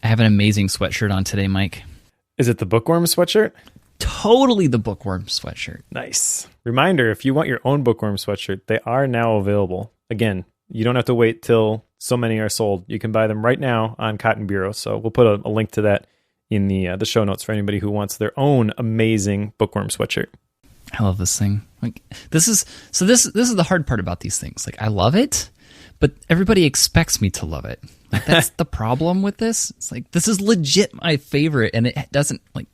I have an amazing sweatshirt on today, Mike. Is it the Bookworm sweatshirt? Totally the Bookworm sweatshirt. Nice. Reminder, if you want your own Bookworm sweatshirt, they are now available. Again, you don't have to wait till so many are sold. You can buy them right now on Cotton Bureau. So we'll put a link to that in the show notes for anybody who wants their own amazing Bookworm sweatshirt. I love this thing. Like this is the hard part about these things. Like I love it, but everybody expects me to love it. Like that's the problem with this. It's like this is legit my favorite, and it doesn't like.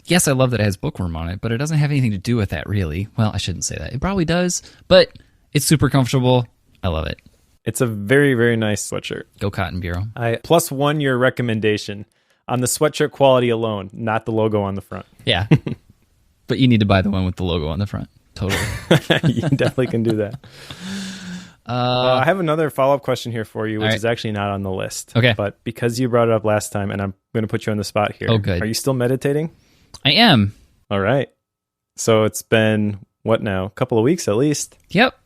Yes, I love that it has Bookworm on it, but it doesn't have anything to do with that really. Well, I shouldn't say that. It probably does, but it's super comfortable. I love it. It's a very, very nice sweatshirt. Go Cotton Bureau. I +1 your recommendation on the sweatshirt quality alone, not the logo on the front. Yeah. But you need to buy the one with the logo on the front. Totally. You definitely can do that. I have another follow-up question here for you, which is actually not on the list. Okay. But because you brought it up last time, and I'm going to put you on the spot here. Oh, good. Are you still meditating? I am. All right. So it's been, what now? A couple of weeks at least? Yep.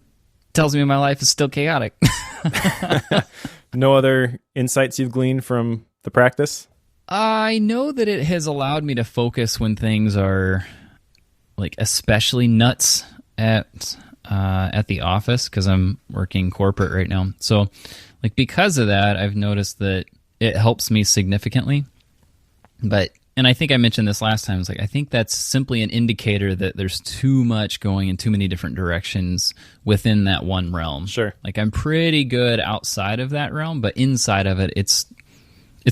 Tells me my life is still chaotic. No other insights you've gleaned from the practice? I know that it has allowed me to focus when things are like especially nuts at the office because I'm working corporate right now. So like because of that, I've noticed that it helps me significantly. And I think I mentioned this last time. It's like I think that's simply an indicator that there's too much going in too many different directions within that one realm. Sure. Like I'm pretty good outside of that realm, but inside of it, it's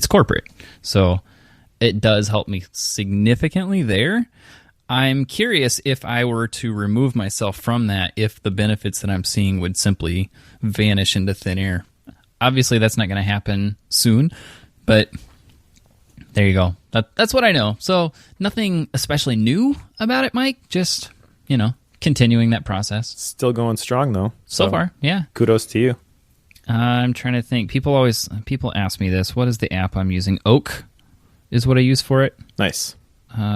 corporate. So it does help me significantly there. I'm curious if I were to remove myself from that, if the benefits that I'm seeing would simply vanish into thin air. Obviously, that's not going to happen soon, but there you go. That's what I know. So nothing especially new about it, Mike. Just, continuing that process. Still going strong, though. So far, yeah. Kudos to you. I'm trying to think. People ask me this. What is the app I'm using? Oak is what I use for it. Nice.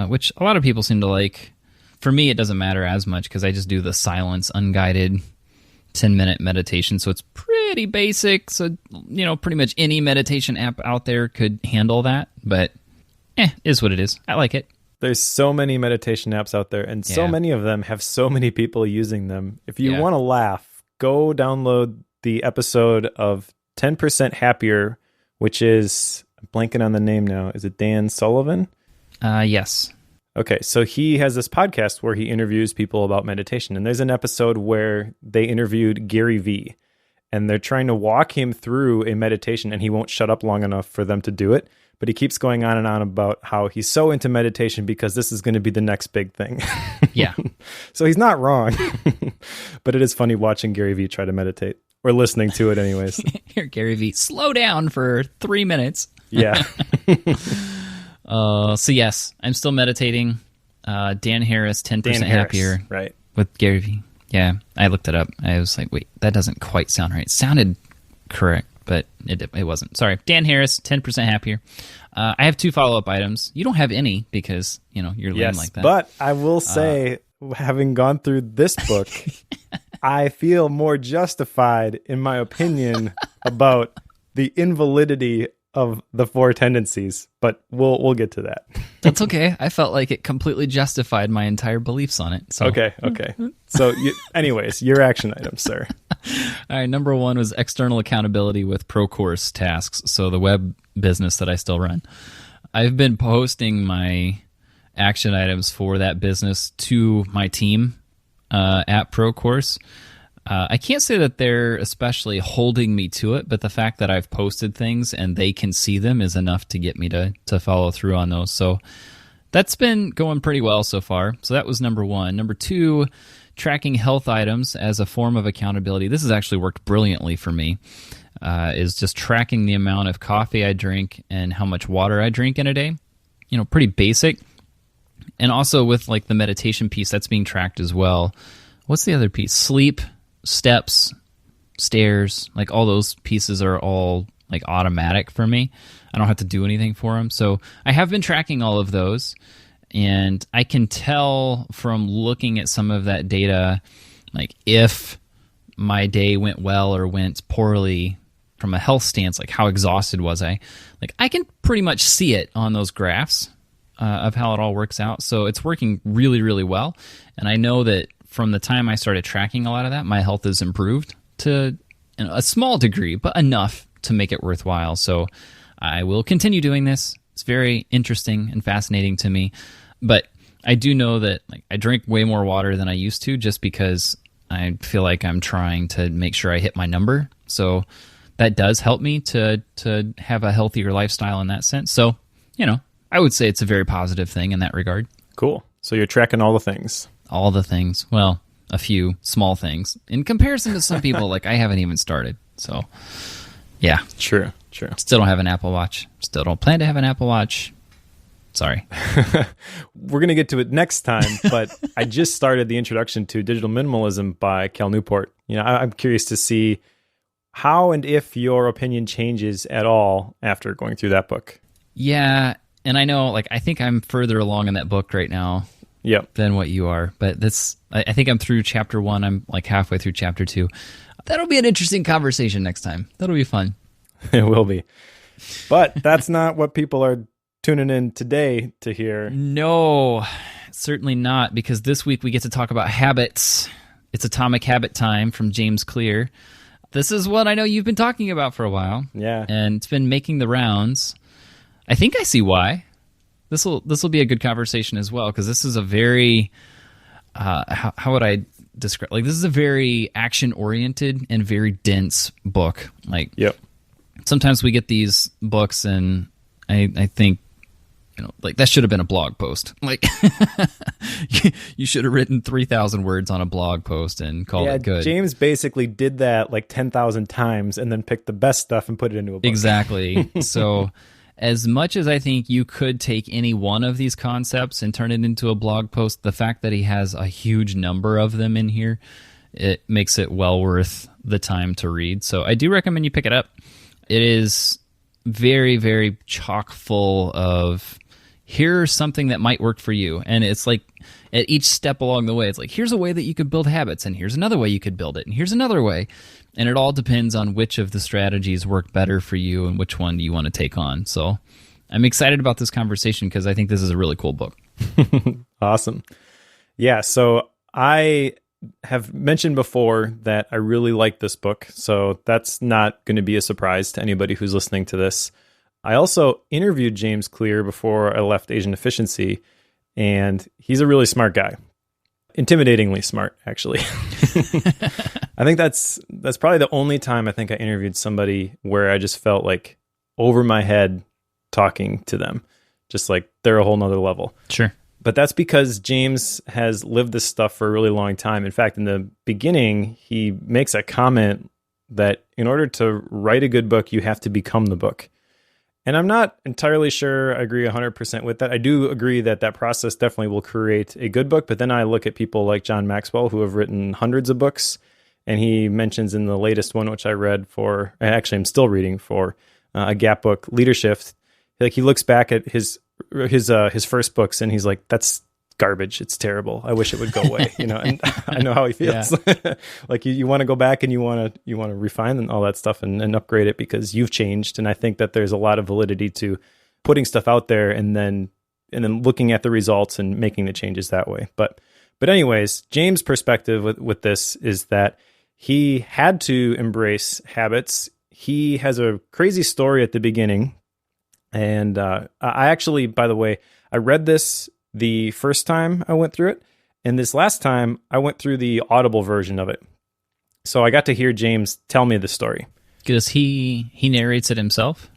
Which a lot of people seem to like. For me, it doesn't matter as much because I just do the silence, unguided 10-minute meditation. So it's pretty basic. So, pretty much any meditation app out there could handle that. But, is what it is. I like it. There's so many meditation apps out there, and so many of them have so many people using them. If you want to laugh, go download the episode of 10% Happier, which is, I'm blanking on the name now. Is it Dan Sullivan? Yes. Okay, so he has this podcast where he interviews people about meditation, and there's an episode where they interviewed Gary Vee, and they're trying to walk him through a meditation, and he won't shut up long enough for them to do it, but he keeps going on and on about how he's so into meditation because this is going to be the next big thing. Yeah. So he's not wrong, but it is funny watching Gary Vee try to meditate, or listening to it anyways. Here, Gary Vee, slow down for 3 minutes. Yeah. So yes, I'm still meditating. Dan Harris, 10% Happier. Right. With Gary Vee. Yeah, I looked it up. I was like, wait, that doesn't quite sound right. It sounded correct, but it wasn't. Sorry. Dan Harris, 10% Happier. I have 2 follow-up items. You don't have any because, you're lame like that. But I will say, having gone through this book, I feel more justified in my opinion about the invalidity of the 4 tendencies, but we'll get to that. That's okay. I felt like it completely justified my entire beliefs on it. So. Okay. So anyways, your action items, sir. All right, number 1 was external accountability with ProCourse tasks, so the web business that I still run. I've been posting my action items for that business to my team at ProCourse. I can't say that they're especially holding me to it, but the fact that I've posted things and they can see them is enough to get me to follow through on those. So that's been going pretty well so far. So that was number 1. Number 2, tracking health items as a form of accountability. This has actually worked brilliantly for me, is just tracking the amount of coffee I drink and how much water I drink in a day. Pretty basic. And also with like the meditation piece, that's being tracked as well. What's the other piece? Sleep, steps, stairs, like all those pieces are all like automatic for me. I don't have to do anything for them. So I have been tracking all of those, and I can tell from looking at some of that data, like if my day went well or went poorly from a health stance, like how exhausted was I? Like I can pretty much see it on those graphs of how it all works out. So it's working really, really well. And I know that from the time I started tracking a lot of that, my health has improved to a small degree, but enough to make it worthwhile. So I will continue doing this. It's very interesting and fascinating to me. But I do know that like I drink way more water than I used to just because I feel like I'm trying to make sure I hit my number. So that does help me to have a healthier lifestyle in that sense. So, I would say it's a very positive thing in that regard. Cool. So you're tracking all the things. All the things. Well, a few small things. In comparison to some people, like I haven't even started. So, yeah. True. Still don't have an Apple Watch. Still don't plan to have an Apple Watch. Sorry. We're going to get to it next time, but I just started the introduction to Digital Minimalism by Cal Newport. I'm curious to see how and if your opinion changes at all after going through that book. Yeah, and I know, I think I'm further along in that book right now than what you are, but I think I'm through chapter 1. I'm halfway through chapter 2. That'll be an interesting conversation next time. That'll be fun. It will be. But that's not what people are tuning in today to hear. No, certainly not, because this week we get to talk about habits. It's Atomic Habit Time from James Clear. This is what I know you've been talking about for a while. Yeah. And it's been making the rounds. I think I see why. This will be a good conversation as well, because this is a very, how would I describe? This is a very action-oriented and very dense book. Sometimes we get these books and I think, that should have been a blog post. You should have written 3,000 words on a blog post and called it good. James basically did that 10,000 times and then picked the best stuff and put it into a book. Exactly. So as much as I think you could take any one of these concepts and turn it into a blog post, the fact that he has a huge number of them in here, it makes it well worth the time to read. So I do recommend you pick it up. It is very, very chock full of here's something that might work for you. And it's at each step along the way, it's here's a way that you could build habits, and here's another way you could build it, and here's another way. And it all depends on which of the strategies work better for you and which one you want to take on. So I'm excited about this conversation because I think this is a really cool book. Awesome. Yeah, so I have mentioned before that I really like this book, so that's not going to be a surprise to anybody who's listening to this. I also interviewed James Clear before I left Asian Efficiency, and he's a really smart guy. Intimidatingly smart, actually. I think that's probably the only time I think I interviewed somebody where I just felt over my head talking to them, just they're a whole nother level. Sure. But that's because James has lived this stuff for a really long time. In fact, in the beginning, he makes a comment that in order to write a good book, you have to become the book. And I'm not entirely sure I agree 100% with that. I do agree that process definitely will create a good book. But then I look at people like John Maxwell, who have written hundreds of books. And he mentions in the latest one, which I read I'm still reading for a Gap book, Leadership. He looks back at his first books and he's like, that's garbage. It's terrible. I wish it would go away. And I know how he feels. Yeah. You want to go back and you want to refine all that stuff and upgrade it because you've changed. And I think that there's a lot of validity to putting stuff out there and then looking at the results and making the changes that way. But anyways, James' perspective with this is that he had to embrace habits. He has a crazy story at the beginning. And I actually, by the way, I read this the first time I went through it. And this last time, I went through the Audible version of it. So I got to hear James tell me the story. Because he narrates it himself?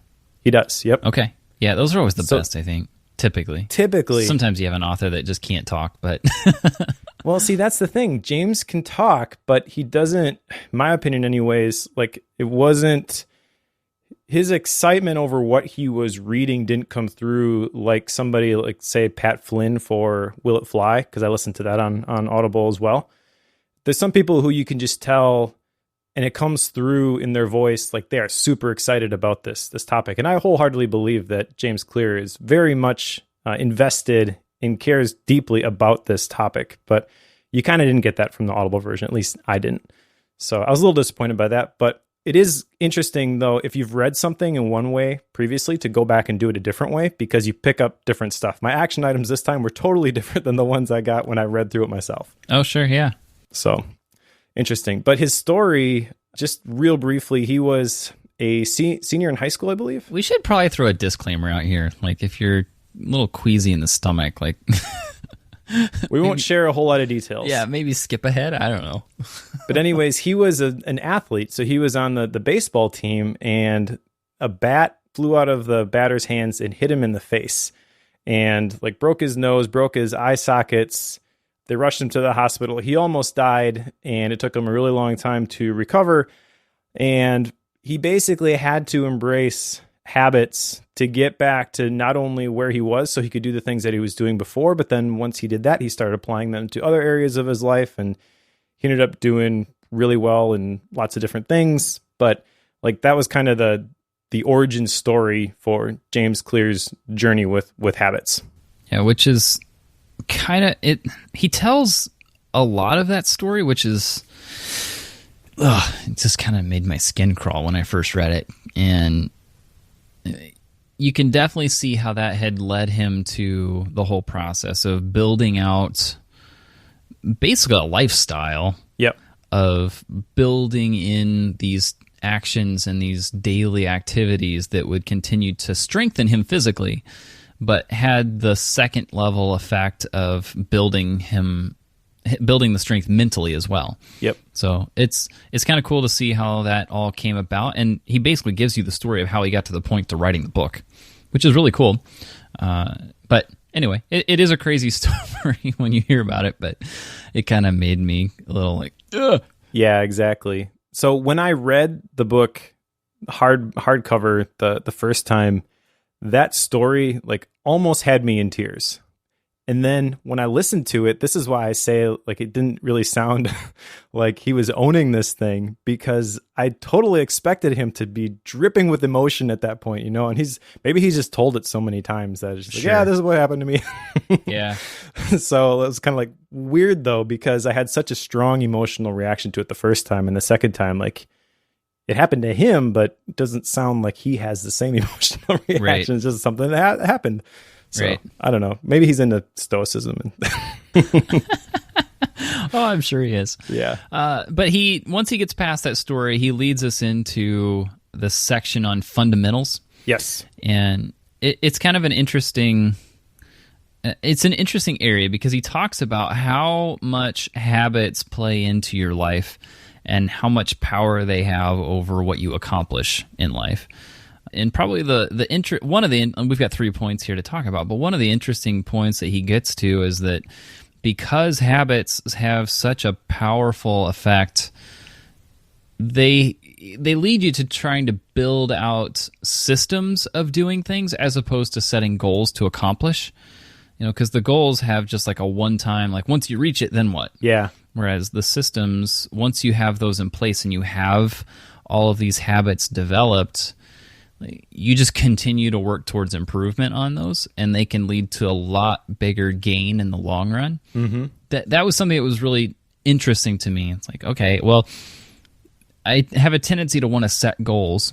He does, yep. Okay. Yeah, those are always the best, I think, typically. Sometimes you have an author that just can't talk, but... Well, see, that's the thing. James can talk, but he doesn't, my opinion anyways, it wasn't... His excitement over what he was reading didn't come through like somebody say, Pat Flynn for Will It Fly? Because I listened to that on Audible as well. There's some people who you can just tell, and it comes through in their voice, they are super excited about this topic. And I wholeheartedly believe that James Clear is very much invested and cares deeply about this topic. But you kind of didn't get that from the Audible version. At least I didn't. So I was a little disappointed by that. But It is interesting, though, if you've read something in one way previously, to go back and do it a different way, because you pick up different stuff. My action items this time were totally different than the ones I got when I read through it myself. Oh, sure, yeah. So, interesting. But his story, just real briefly, he was a senior in high school, I believe. We should probably throw a disclaimer out here. Like, if you're a little queasy in the stomach, like... We won't share a whole lot of details. Yeah, maybe skip ahead. I don't know. But anyways, he was an athlete. So he was on the baseball team, and a bat flew out of the batter's hands and hit him in the face. And like broke his nose, broke his eye sockets. They rushed him to the hospital. He almost died, and it took him a really long time to recover. And he basically had to embrace habits to get back to not only where he was so he could do the things that he was doing before, but then once he did that, he started applying them to other areas of his life, and he ended up doing really well in lots of different things. But like that was kind of the origin story for James Clear's journey with habits. Yeah, which is kind of it. He tells a lot of that story, which is it just kind of made my skin crawl when I first read it. And you can definitely see how that had led him to the whole process of building out basically a lifestyle. Yep. Of building in these actions and these daily activities that would continue to strengthen him physically, but had the second level effect of building the strength mentally as well. Yep. So it's kind of cool to see how that all came about, and he basically gives you the story of how he got to the point to writing the book, which is really cool. But anyway, it is a crazy story when you hear about it, but it kind of made me a little like, ugh. Yeah, exactly. So when I read the book hardcover the first time, that story like almost had me in tears. And then when I listened to it, this is why I say like it didn't really sound like he was owning this thing, because I totally expected him to be dripping with emotion at that point, and he's just told it so many times that it's just like, yeah, this is what happened to me. Yeah. So it was kind of like weird though, because I had such a strong emotional reaction to it the first time, and the second time, like it happened to him, but it doesn't sound like he has the same emotional reaction. Right. It's just something that happened. So, right. I don't know. Maybe he's into stoicism. Oh, I'm sure he is. Yeah. But once he gets past that story, he leads us into the section on fundamentals. Yes. And it's kind of an interesting area, because he talks about how much habits play into your life and how much power they have over what you accomplish in life. And probably we've got 3 points here to talk about, but one of the interesting points that he gets to is that because habits have such a powerful effect, they lead you to trying to build out systems of doing things as opposed to setting goals to accomplish. Because the goals have just like a one-time, like once you reach it, then what? Yeah. Whereas the systems, once you have those in place and you have all of these habits developed, you just continue to work towards improvement on those, and they can lead to a lot bigger gain in the long run. Mm-hmm. That was something that was really interesting to me. It's like, okay, well, I have a tendency to want to set goals.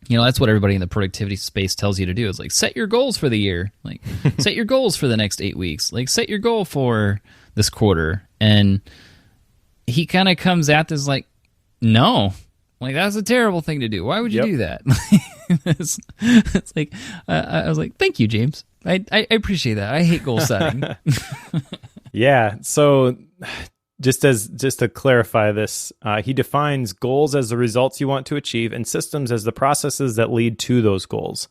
That's what everybody in the productivity space tells you to do. It's like, set your goals for the year. Like, set your goals for the next 8 weeks. Like, set your goal for this quarter. And he kind of comes at this like, no. Like, that's a terrible thing to do. Why would you do that? It's like, I was like, thank you, James. I appreciate that. I hate goal setting. Yeah. So just to clarify this, he defines goals as the results you want to achieve and systems as the processes that lead to those goals.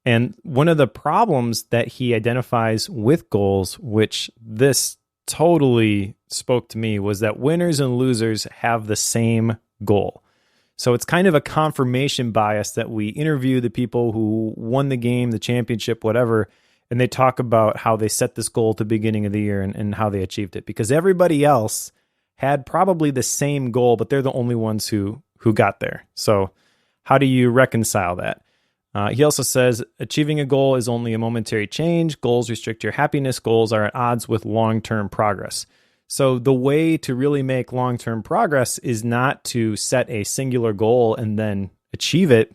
And one of the problems that he identifies with goals, which this totally spoke to me, was that winners and losers have the same goal. So it's kind of a confirmation bias that we interview the people who won the game, the championship, whatever, and they talk about how they set this goal at the beginning of the year and how they achieved it. Because everybody else had probably the same goal, but they're the only ones who got there. So how do you reconcile that? He also says, achieving a goal is only a momentary change. Goals restrict your happiness. Goals are at odds with long-term progress. So the way to really make long-term progress is not to set a singular goal and then achieve it,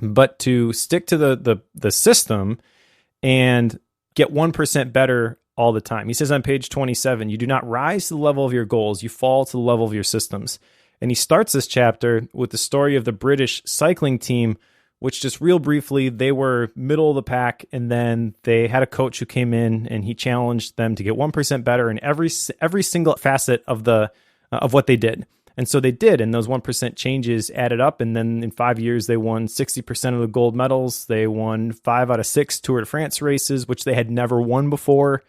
but to stick to the system and get 1% better all the time. He says on page 27, you do not rise to the level of your goals, you fall to the level of your systems. And he starts this chapter with the story of the British cycling team, which just real briefly, they were middle of the pack, and then they had a coach who came in and he challenged them to get 1% better in every single facet of what they did. And so they did, and those 1% changes added up, and then in 5 years, they won 60% of the gold medals. They won 5 out of 6 Tour de France races, which they had never won before.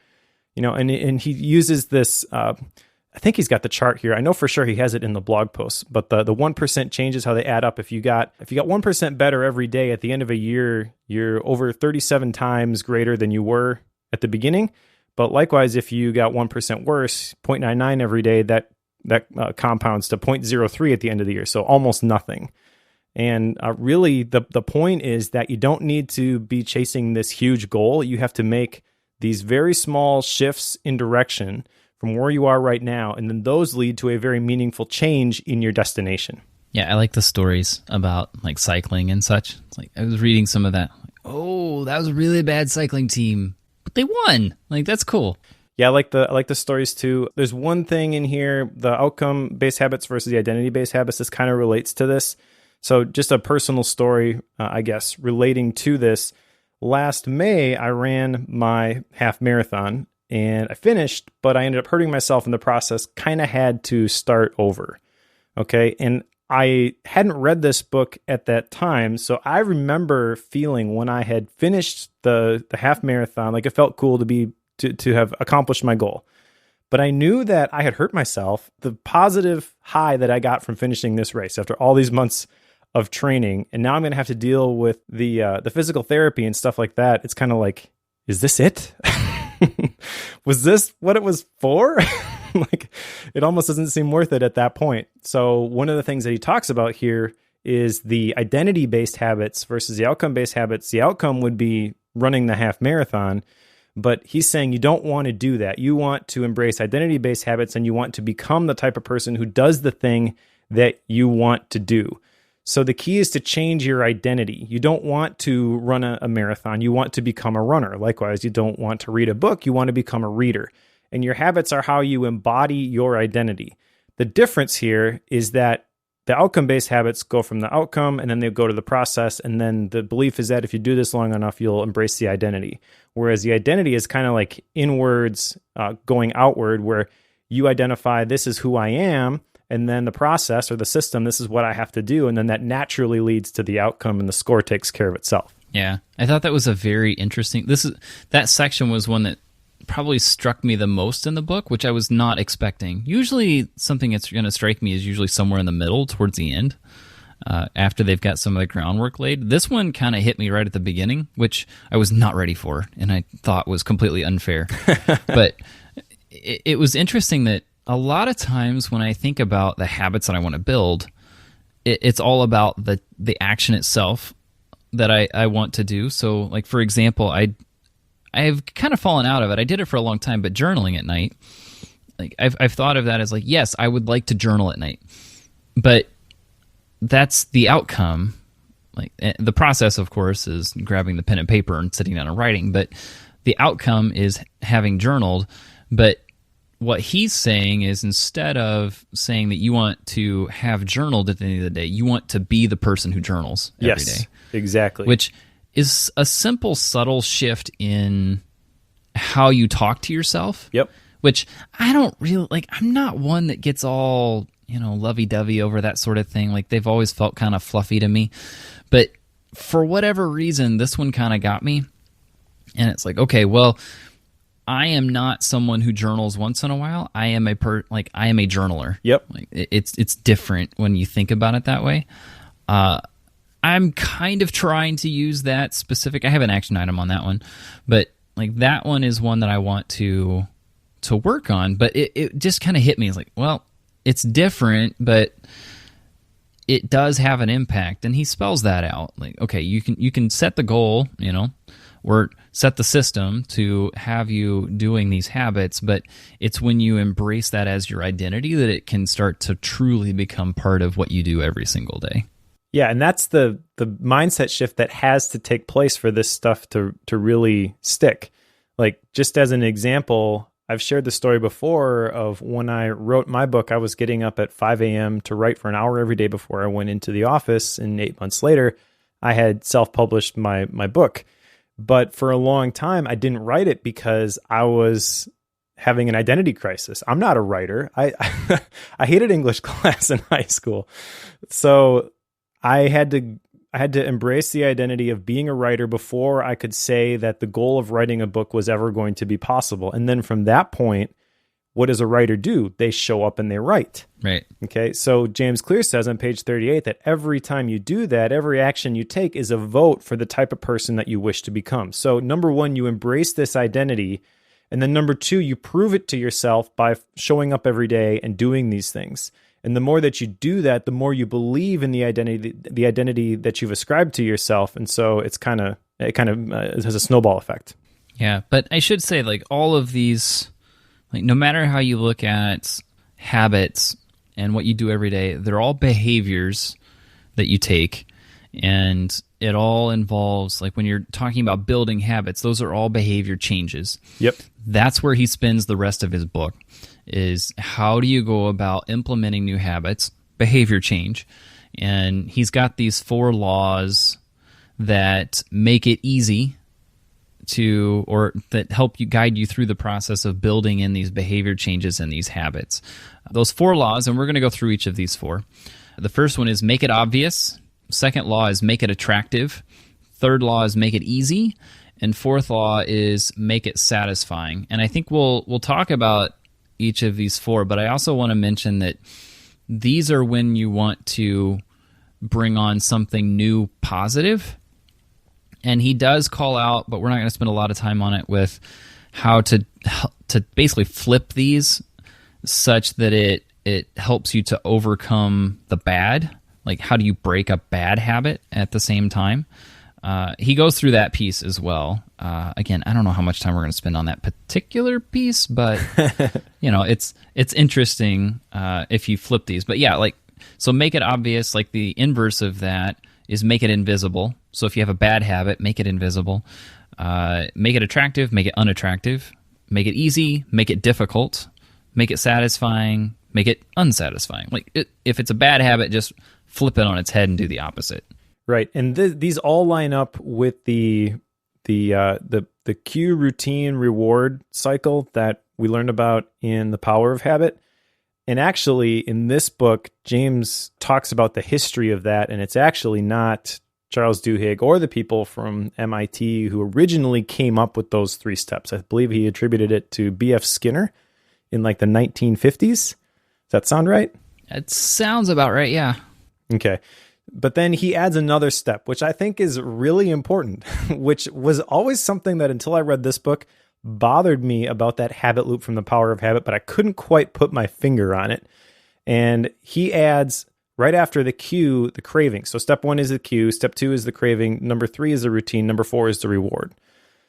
And he uses this, I think he's got the chart here. I know for sure he has it in the blog post, but the 1% changes, how they add up. If you got 1% better every day at the end of a year, you're over 37 times greater than you were at the beginning. But likewise, if you got 1% worse, 0.99 every day, that compounds to 0.03 at the end of the year. So almost nothing. And really the point is that you don't need to be chasing this huge goal. You have to make these very small shifts in direction from where you are right now, and then those lead to a very meaningful change in your destination. Yeah, I like the stories about like cycling and such. It's like I was reading some of that. Oh, that was a really bad cycling team, but they won. Like that's cool. Yeah, I like the stories too. There's one thing in here, the outcome-based habits versus the identity-based habits. This kind of relates to this. So just a personal story, I guess, relating to this. Last May, I ran my half marathon. And I finished, but I ended up hurting myself in the process, kind of had to start over. Okay. And I hadn't read this book at that time. So I remember feeling when I had finished the half marathon, like it felt cool to have accomplished my goal. But I knew that I had hurt myself. The positive high that I got from finishing this race after all these months of training, and now I'm going to have to deal with the physical therapy and stuff like that. It's kind of like, is this it? Was this what it was for? Like, it almost doesn't seem worth it at that point. So one of the things that he talks about here is the identity-based habits versus the outcome-based habits. The outcome would be running the half marathon, but he's saying you don't want to do that. You want to embrace identity-based habits, and you want to become the type of person who does the thing that you want to do. So the key is to change your identity. You don't want to run a marathon. You want to become a runner. Likewise, you don't want to read a book. You want to become a reader. And your habits are how you embody your identity. The difference here is that the outcome-based habits go from the outcome, and then they go to the process. And then the belief is that if you do this long enough, you'll embrace the identity. Whereas the identity is kind of like inwards, going outward, where you identify this is who I am. And then the process or the system, this is what I have to do. And then that naturally leads to the outcome, and the score takes care of itself. Yeah. I thought that was a very interesting, that section was one that probably struck me the most in the book, which I was not expecting. Usually something that's going to strike me is usually somewhere in the middle towards the end, after they've got some of the groundwork laid. This one kind of hit me right at the beginning, which I was not ready for, and I thought was completely unfair. But it was interesting that a lot of times when I think about the habits that I want to build, it's all about the action itself that I want to do. So, like, for example, I've kind of fallen out of it. I did it for a long time, but journaling at night, like I've thought of that as like, yes, I would like to journal at night, but that's the outcome. Like the process, of course, is grabbing the pen and paper and sitting down and writing, but the outcome is having journaled. But what he's saying is, instead of saying that you want to have journaled at the end of the day, you want to be the person who journals every day. Yes, exactly. Which is a simple, subtle shift in how you talk to yourself. Yep. Which I don't really like. I'm not one that gets all, lovey-dovey over that sort of thing. Like, they've always felt kind of fluffy to me. But for whatever reason, this one kind of got me. And it's like, okay, well, I am not someone who journals once in a while. I am a journaler. Yep. Like, it's different when you think about it that way. I'm kind of trying to use that specific. I have an action item on that one, but like that one is one that I want to work on. But it just kind of hit me. It's like, well, it's different, but it does have an impact. And he spells that out. Like, okay, you can set the goal, or set the system to have you doing these habits, but it's when you embrace that as your identity that it can start to truly become part of what you do every single day. Yeah, and that's the mindset shift that has to take place for this stuff to really stick. Like, just as an example, I've shared the story before of when I wrote my book, I was getting up at 5 a.m. to write for an hour every day before I went into the office, and 8 months later, I had self-published my book. But for a long time, I didn't write it because I was having an identity crisis. I'm not a writer. I hated English class in high school. So I had to embrace the identity of being a writer before I could say that the goal of writing a book was ever going to be possible. And then from that point, what does a writer do? They show up and they write. Right. Okay. So James Clear says on page 38 that every time you do that, every action you take is a vote for the type of person that you wish to become. So number one, you embrace this identity. And then number two, you prove it to yourself by showing up every day and doing these things. And the more that you do that, the more you believe in the identity that you've ascribed to yourself. And so it has a snowball effect. Yeah. But I should say, like, all of these, like, no matter how you look at habits and what you do every day, they're all behaviors that you take. And it all involves, like, when you're talking about building habits, those are all behavior changes. Yep. That's where he spends the rest of his book, is how do you go about implementing new habits, behavior change. And he's got these 4 laws that make it easy to, or that help you guide you through the process of building in these behavior changes and these habits. Those 4 laws, and we're going to go through each of these 4. The first one is make it obvious. Second law is make it attractive. Third law is make it easy. And fourth law is make it satisfying. And I think we'll talk about each of these 4, but I also want to mention that these are when you want to bring on something new, positive. And he does call out, but we're not going to spend a lot of time on it, with how to basically flip these such that it helps you to overcome the bad. Like, how do you break a bad habit at the same time? He goes through that piece as well. Again, I don't know how much time we're going to spend on that particular piece, but it's interesting if you flip these. But yeah, like, so make it obvious. Like, the inverse of that is make it invisible. So if you have a bad habit, make it invisible. Make it attractive, make it unattractive. Make it easy, make it difficult. Make it satisfying, make it unsatisfying. Like, if it's a bad habit, just flip it on its head and do the opposite. Right, and these all line up with the cue, routine, reward cycle that we learned about in The Power of Habit. And actually, in this book, James talks about the history of that, and it's actually not Charles Duhigg or the people from MIT who originally came up with those 3 steps. I believe he attributed it to B.F. Skinner in like the 1950s. Does that sound right? It sounds about right, yeah. Okay. But then he adds another step, which I think is really important, which was always something that until I read this book bothered me about that habit loop from The Power of Habit, but I couldn't quite put my finger on it. And he adds right after the cue, the craving. So step 1 is the cue, step 2 is the craving, number 3 is the routine, number 4 is the reward.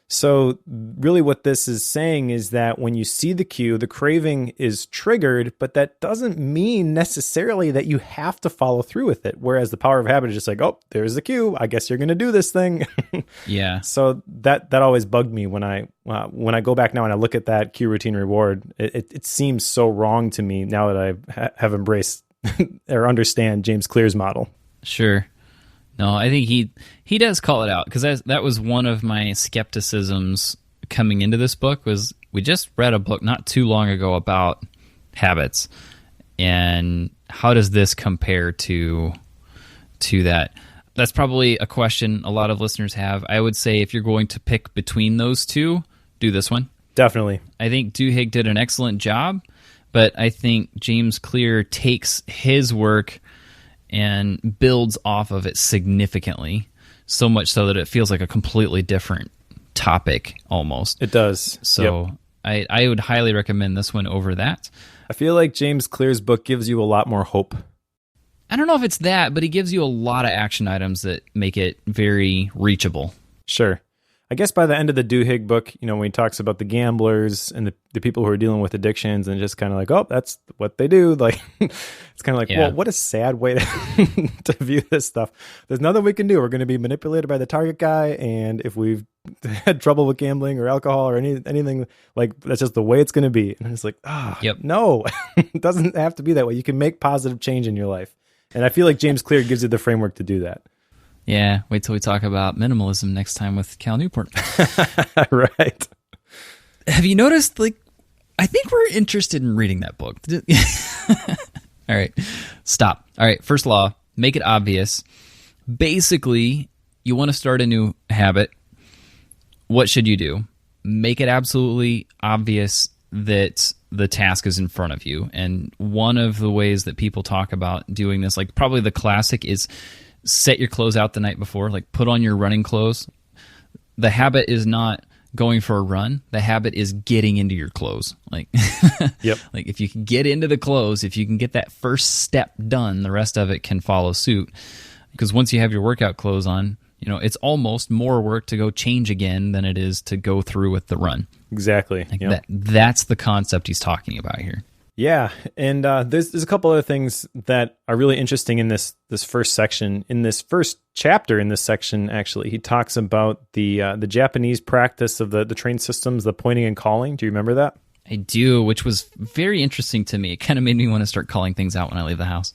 So really what this is saying is that when you see the cue, the craving is triggered, but that doesn't mean necessarily that you have to follow through with it. Whereas The Power of Habit is just like, oh, there's the cue. I guess you're going to do this thing. Yeah. So that always bugged me when I go back now and I look at that cue, routine, reward. It seems so wrong to me now that I have embraced or understand James Clear's model. Sure. No, I think he does call it out, because that was one of my skepticisms coming into this book. Was we just read a book not too long ago about habits, and how does this compare to that? That's probably a question a lot of listeners have. I would say if you're going to pick between those two, do this one. Definitely. I think Duhigg did an excellent job, but I think James Clear takes his work and builds off of it significantly, so much so that it feels like a completely different topic almost. It does. So yep. I would highly recommend this one over that. I feel like James Clear's book gives you a lot more hope. I don't know if it's that, but he gives you a lot of action items that make it very reachable. Sure. I guess by the end of the Duhigg book, when he talks about the gamblers and the people who are dealing with addictions and just kind of like, oh, that's what they do. Like, it's kind of like, well, what a sad way to, to view this stuff. There's nothing we can do. We're going to be manipulated by the target guy. And if we've had trouble with gambling or alcohol or anything, like, that's just the way it's going to be. And it's like, no, it doesn't have to be that way. You can make positive change in your life. And I feel like James Clear gives you the framework to do that. Yeah, wait till we talk about minimalism next time with Cal Newport. Right. Have you noticed, like, I think we're interested in reading that book. All right, stop. All right, first law, make it obvious. Basically, you want to start a new habit. What should you do? Make it absolutely obvious that the task is in front of you. And one of the ways that people talk about doing this, like probably the classic, is set your clothes out the night before, like put on your running clothes. The habit is not going for a run. The habit is getting into your clothes. Like, yep. Like if you can get into the clothes, if you can get that first step done, the rest of it can follow suit. Because once you have your workout clothes on, it's almost more work to go change again than it is to go through with the run. Exactly. Like that's the concept he's talking about here. Yeah, and there's a couple other things that are really interesting in this first section. In this first chapter in this section, actually, he talks about the Japanese practice of the train systems, the pointing and calling. Do you remember that? I do, which was very interesting to me. It kind of made me want to start calling things out when I leave the house.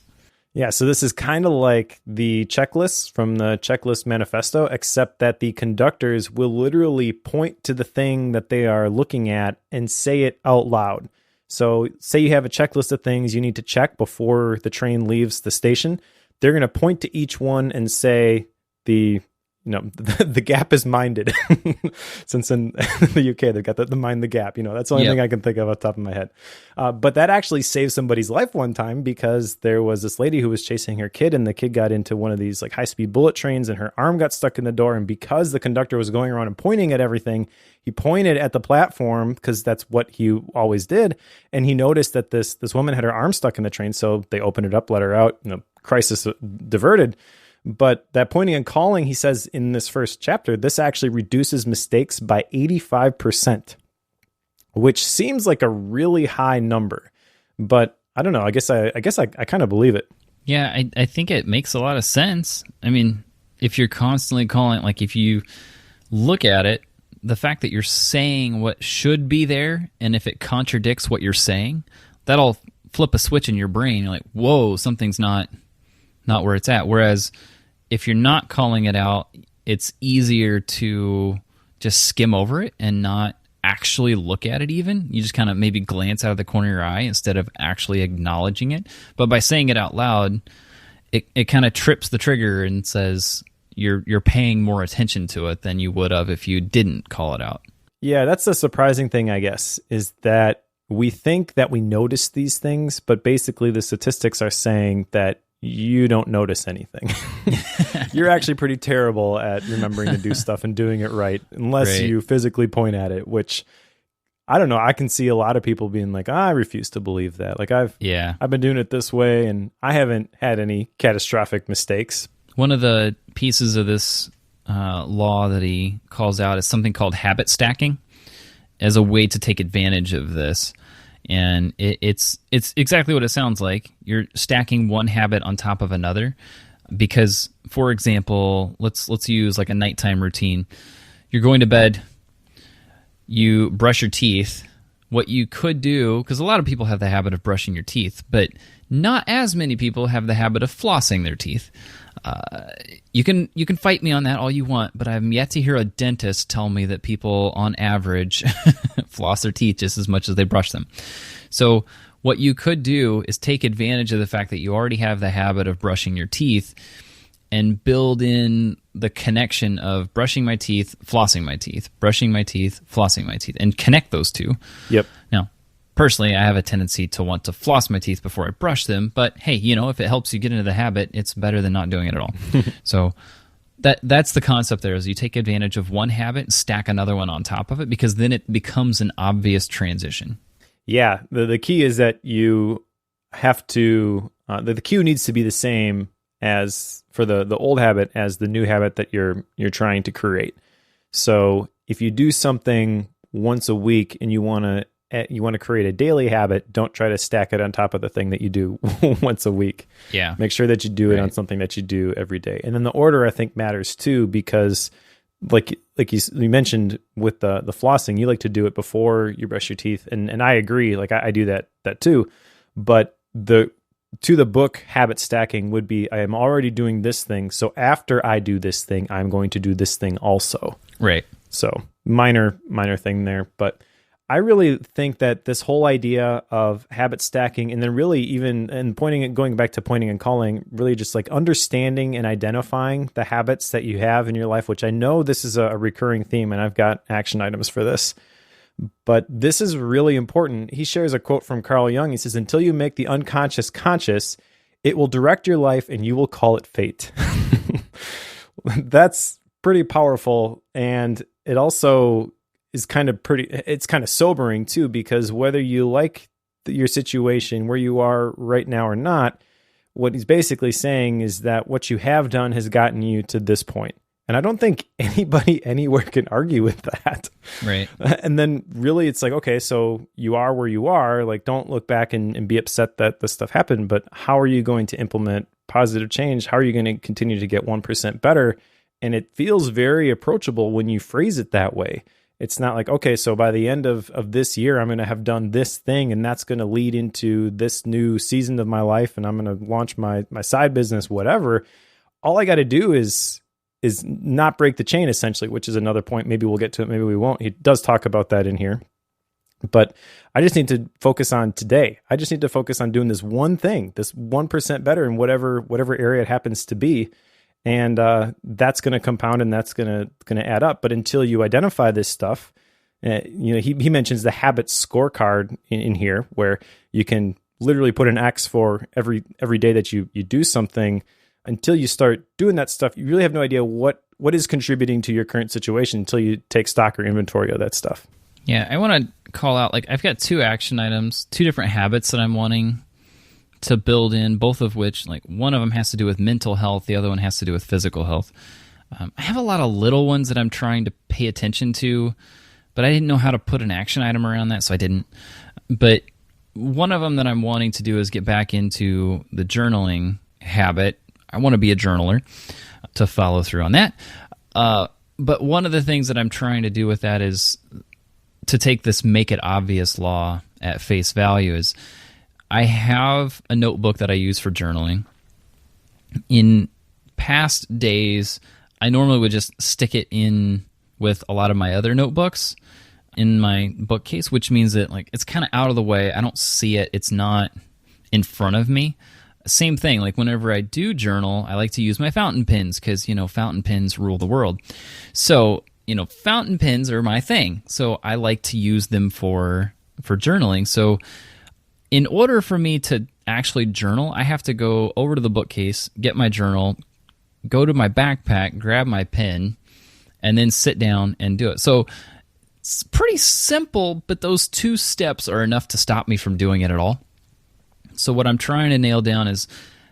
Yeah, so this is kind of like the checklists from the checklist manifesto, except that the conductors will literally point to the thing that they are looking at and say it out loud. So say you have a checklist of things you need to check before the train leaves the station. They're going to point to each one and say the gap is minded. Since in the UK, they've got the mind the gap. That's the only thing I can think of off the top of my head. But that actually saved somebody's life one time because there was this lady who was chasing her kid, and the kid got into one of these like high-speed bullet trains, and her arm got stuck in the door. And because the conductor was going around and pointing at everything, he pointed at the platform because that's what he always did. And he noticed that this woman had her arm stuck in the train. So they opened it up, let her out, crisis diverted. But that pointing and calling, he says in this first chapter, this actually reduces mistakes by 85%, which seems like a really high number. But I don't know. I guess I kind of believe it. Yeah, I think it makes a lot of sense. I mean, if you're constantly calling, like if you look at it, the fact that you're saying what should be there, and if it contradicts what you're saying, that'll flip a switch in your brain. You're like, whoa, something's not where it's at. Whereas if you're not calling it out, it's easier to just skim over it and not actually look at it even. You just kind of maybe glance out of the corner of your eye instead of actually acknowledging it. But by saying it out loud, it kind of trips the trigger and says you're paying more attention to it than you would have if you didn't call it out. Yeah, that's the surprising thing, I guess, is that we think that we notice these things, but basically the statistics are saying that you don't notice anything. You're actually pretty terrible at remembering to do stuff and doing it right, unless you physically point at it, which I don't know. I can see a lot of people being like, I refuse to believe that. Like I've been doing it this way and I haven't had any catastrophic mistakes. One of the pieces of this law that he calls out is something called habit stacking as a way to take advantage of this. And it's exactly what it sounds like. You're stacking one habit on top of another because, for example, let's use like a nighttime routine. You're going to bed, you brush your teeth. What you could do, because a lot of people have the habit of brushing your teeth, but not as many people have the habit of flossing their teeth. You can fight me on that all you want, but I've yet to hear a dentist tell me that people on average floss their teeth just as much as they brush them. So what you could do is take advantage of the fact that you already have the habit of brushing your teeth and build in the connection of brushing my teeth, flossing my teeth, brushing my teeth, flossing my teeth, and connect those two. Yep. Now, personally, I have a tendency to want to floss my teeth before I brush them, but hey, if it helps you get into the habit, it's better than not doing it at all. So that's the concept there, is you take advantage of one habit and stack another one on top of it, because then it becomes an obvious transition. Yeah, the key is that you have to, the cue needs to be the same as for the old habit as the new habit that you're trying to create. So if you do something once a week and you want to create a daily habit, don't try to stack it on top of the thing that you do once a week. Yeah. Make sure that you do it on something that you do every day. And then the order, I think, matters too, because like you mentioned with the flossing, you like to do it before you brush your teeth. And I agree. Like I do that too. But the book habit stacking would be, I am already doing this thing. So after I do this thing, I'm going to do this thing also. Right. So minor thing there. But I really think that this whole idea of habit stacking, and then really even going back to pointing and calling, really just like understanding and identifying the habits that you have in your life, which I know this is a recurring theme, and I've got action items for this. But this is really important. He shares a quote from Carl Jung. He says, "Until you make the unconscious conscious, it will direct your life and you will call it fate." That's pretty powerful. And it also is kind of sobering too, because whether you like your situation where you are right now or not, what he's basically saying is that what you have done has gotten you to this point. And I don't think anybody anywhere can argue with that. Right. And then really it's like, okay, so you are where you are. Like, don't look back and be upset that this stuff happened, but how are you going to implement positive change? How are you going to continue to get 1% better? And it feels very approachable when you phrase it that way. It's not like, okay, so by the end of this year, I'm going to have done this thing, and that's going to lead into this new season of my life, and I'm going to launch my side business, whatever. All I got to do is not break the chain, essentially, which is another point. Maybe we'll get to it, maybe we won't. He does talk about that in here. But I just need to focus on today. I just need to focus on doing this one thing, this 1% better in whatever area it happens to be. And that's going to compound, and that's going to add up. But until you identify this stuff, he mentions the habit scorecard in here, where you can literally put an X for every day that you do something. Until you start doing that stuff, you really have no idea what is contributing to your current situation until you take stock or inventory of that stuff. Yeah, I want to call out, like, I've got 2 action items, 2 different habits that I'm wanting to build in, both of which, like, one of them has to do with mental health, the other one has to do with physical health. I have a lot of little ones that I'm trying to pay attention to, but I didn't know how to put an action item around that, so I didn't. But one of them that I'm wanting to do is get back into the journaling habit. I want to be a journaler, to follow through on that. But one of the things that I'm trying to do with that is to take this make it obvious law at face value. Is I have a notebook that I use for journaling. In past days, I normally would just stick it in with a lot of my other notebooks in my bookcase, which means that, like, it's kind of out of the way. I don't see it. It's not in front of me. Same thing, like whenever I do journal, I like to use my fountain pens because, fountain pens rule the world. So, fountain pens are my thing. So I like to use them for journaling. So in order for me to actually journal, I have to go over to the bookcase, get my journal, go to my backpack, grab my pen, and then sit down and do it. So it's pretty simple, but those 2 steps are enough to stop me from doing it at all. So what I'm trying to nail down is,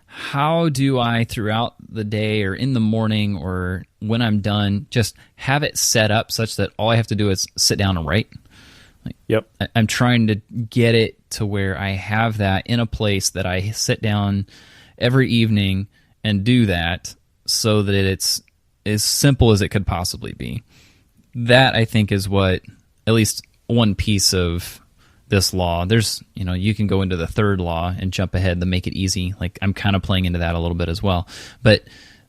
how do I, throughout the day or in the morning or when I'm done, just have it set up such that all I have to do is sit down and write? Yep. I'm trying to get it to where I have that in a place that I sit down every evening and do that, so that it's as simple as it could possibly be. That, I think, is what, at least one piece of this law. There's, you can go into the 3rd law and jump ahead to make it easy. Like, I'm kind of playing into that a little bit as well. But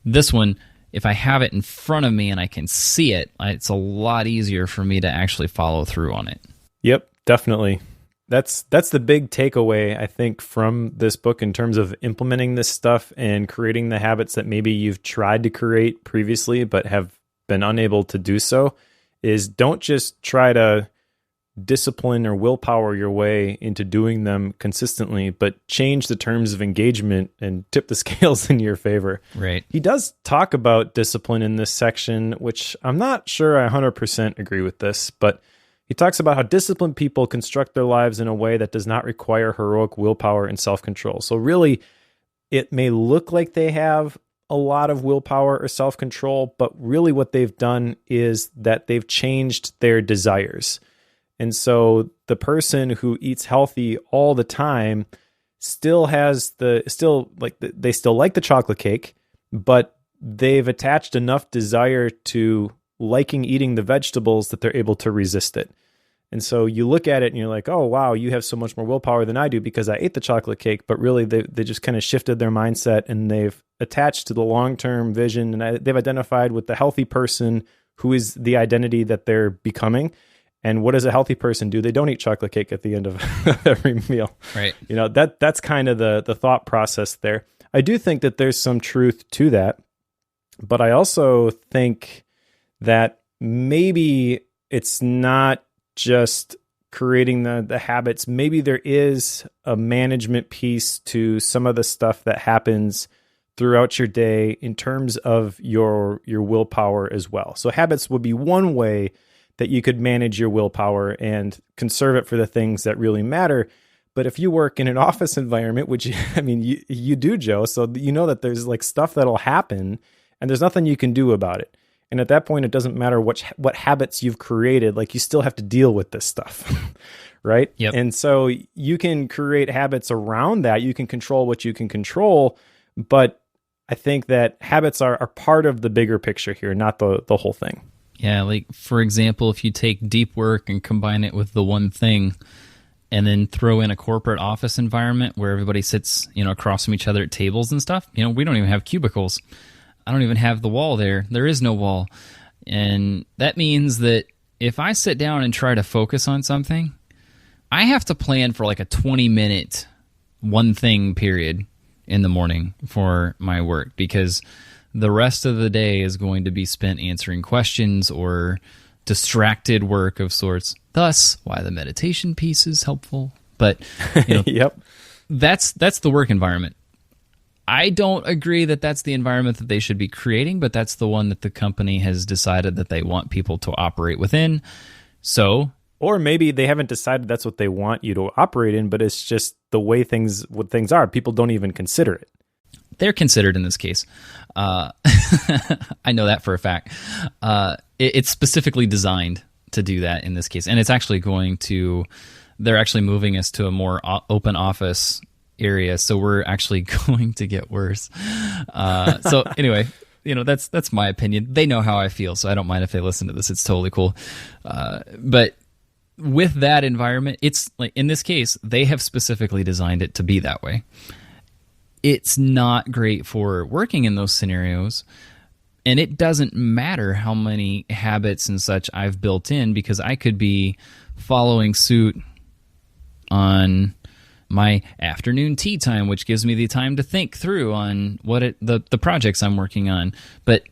this one, if I have it in front of me and I can see it, it's a lot easier for me to actually follow through on it. Yep, definitely. That's the big takeaway, I think, from this book in terms of implementing this stuff and creating the habits that maybe you've tried to create previously but have been unable to do so, is don't just try to discipline or willpower your way into doing them consistently, but change the terms of engagement and tip the scales in your favor. Right. He does talk about discipline in this section, which I'm not sure I 100% agree with this, but he talks about how disciplined people construct their lives in a way that does not require heroic willpower and self-control. So really, it may look like they have a lot of willpower or self-control, but really what they've done is that they've changed their desires. And so the person who eats healthy all the time still they still like the chocolate cake, but they've attached enough desire to liking eating the vegetables that they're able to resist it. And so you look at it and you're like, oh, wow, you have so much more willpower than I do because I ate the chocolate cake. But really, they just kind of shifted their mindset and they've attached to the long-term vision. And they've identified with the healthy person who is the identity that they're becoming. And what does a healthy person do? They don't eat chocolate cake at the end of every meal. Right. That's kind of the thought process there. I do think that there's some truth to that. But I also think that maybe it's not just creating the habits. Maybe there is a management piece to some of the stuff that happens throughout your day in terms of your willpower as well. So habits would be one way that you could manage your willpower and conserve it for the things that really matter. But if you work in an office environment, which you do, Joe, so you know that there's like stuff that'll happen and there's nothing you can do about it. And at that point, it doesn't matter what habits you've created, like you still have to deal with this stuff, right? Yep. And so you can create habits around that. You can control what you can control, but I think that habits are part of the bigger picture here, not the whole thing. Yeah, like for example, if you take deep work and combine it with the one thing, and then throw in a corporate office environment where everybody sits, across from each other at tables and stuff, we don't even have cubicles. I don't even have the wall there. There is no wall. And that means that if I sit down and try to focus on something, I have to plan for like a 20-minute one thing period in the morning for my work because the rest of the day is going to be spent answering questions or distracted work of sorts. Thus, why the meditation piece is helpful. But yep. That's the work environment. I don't agree that that's the environment that they should be creating, but that's the one that the company has decided that they want people to operate within. So, or maybe they haven't decided that's what they want you to operate in, but it's just the way things are. People don't even consider it. They're considered in this case. I know that for a fact. It's specifically designed to do that in this case, and it's actually they're actually moving us to a more open office area, so we're actually going to get worse. So anyway, that's my opinion. They know how I feel, so I don't mind if they listen to this. It's totally cool. But with that environment, it's like in this case, they have specifically designed it to be that way. It's not great for working in those scenarios, and it doesn't matter how many habits and such I've built in because I could be following suit on my afternoon tea time, which gives me the time to think through on the projects I'm working on. But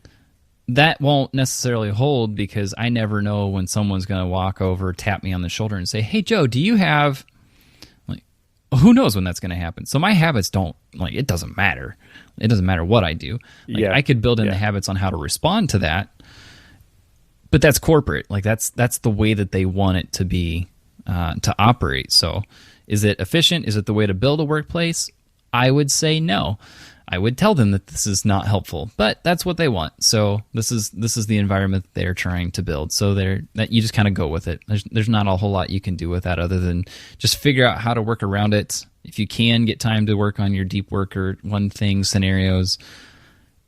that won't necessarily hold because I never know when someone's going to walk over, tap me on the shoulder and say, "Hey, Joe, do you have..." Like, who knows when that's going to happen? So my habits don't, it doesn't matter. It doesn't matter what I do. I could build in the habits on how to respond to that, but that's corporate. That's the way that they want it to be, to operate. So is it efficient? Is it the way to build a workplace? I would say no. I would tell them that this is not helpful, but that's what they want. So this is the environment that they're trying to build. So that you just kind of go with it. There's not a whole lot you can do with that other than just figure out how to work around it. If you can get time to work on your deep work or one thing scenarios.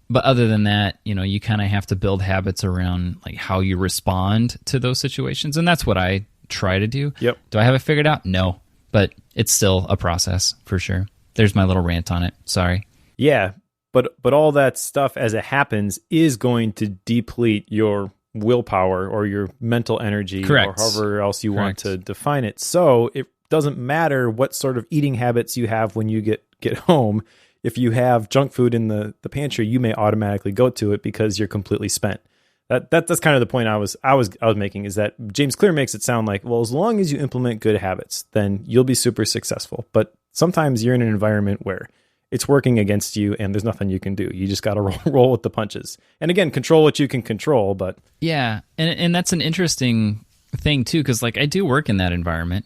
But other than that, you kind of have to build habits around how you respond to those situations. And that's what I try to do. Yep. Do I have it figured out? No, but it's still a process for sure. There's my little rant on it. Sorry. Yeah, but all that stuff as it happens is going to deplete your willpower or your mental energy. Correct. Or however else you want to define it. So it doesn't matter what sort of eating habits you have when you get home. If you have junk food in the pantry, you may automatically go to it because you're completely spent. That's kind of the point I was making, is that James Clear makes it sound like, well, as long as you implement good habits, then you'll be super successful. But sometimes you're in an environment where it's working against you and there's nothing you can do. You just got to roll with the punches. And again, control what you can control. But yeah, and that's an interesting thing too, because I do work in that environment,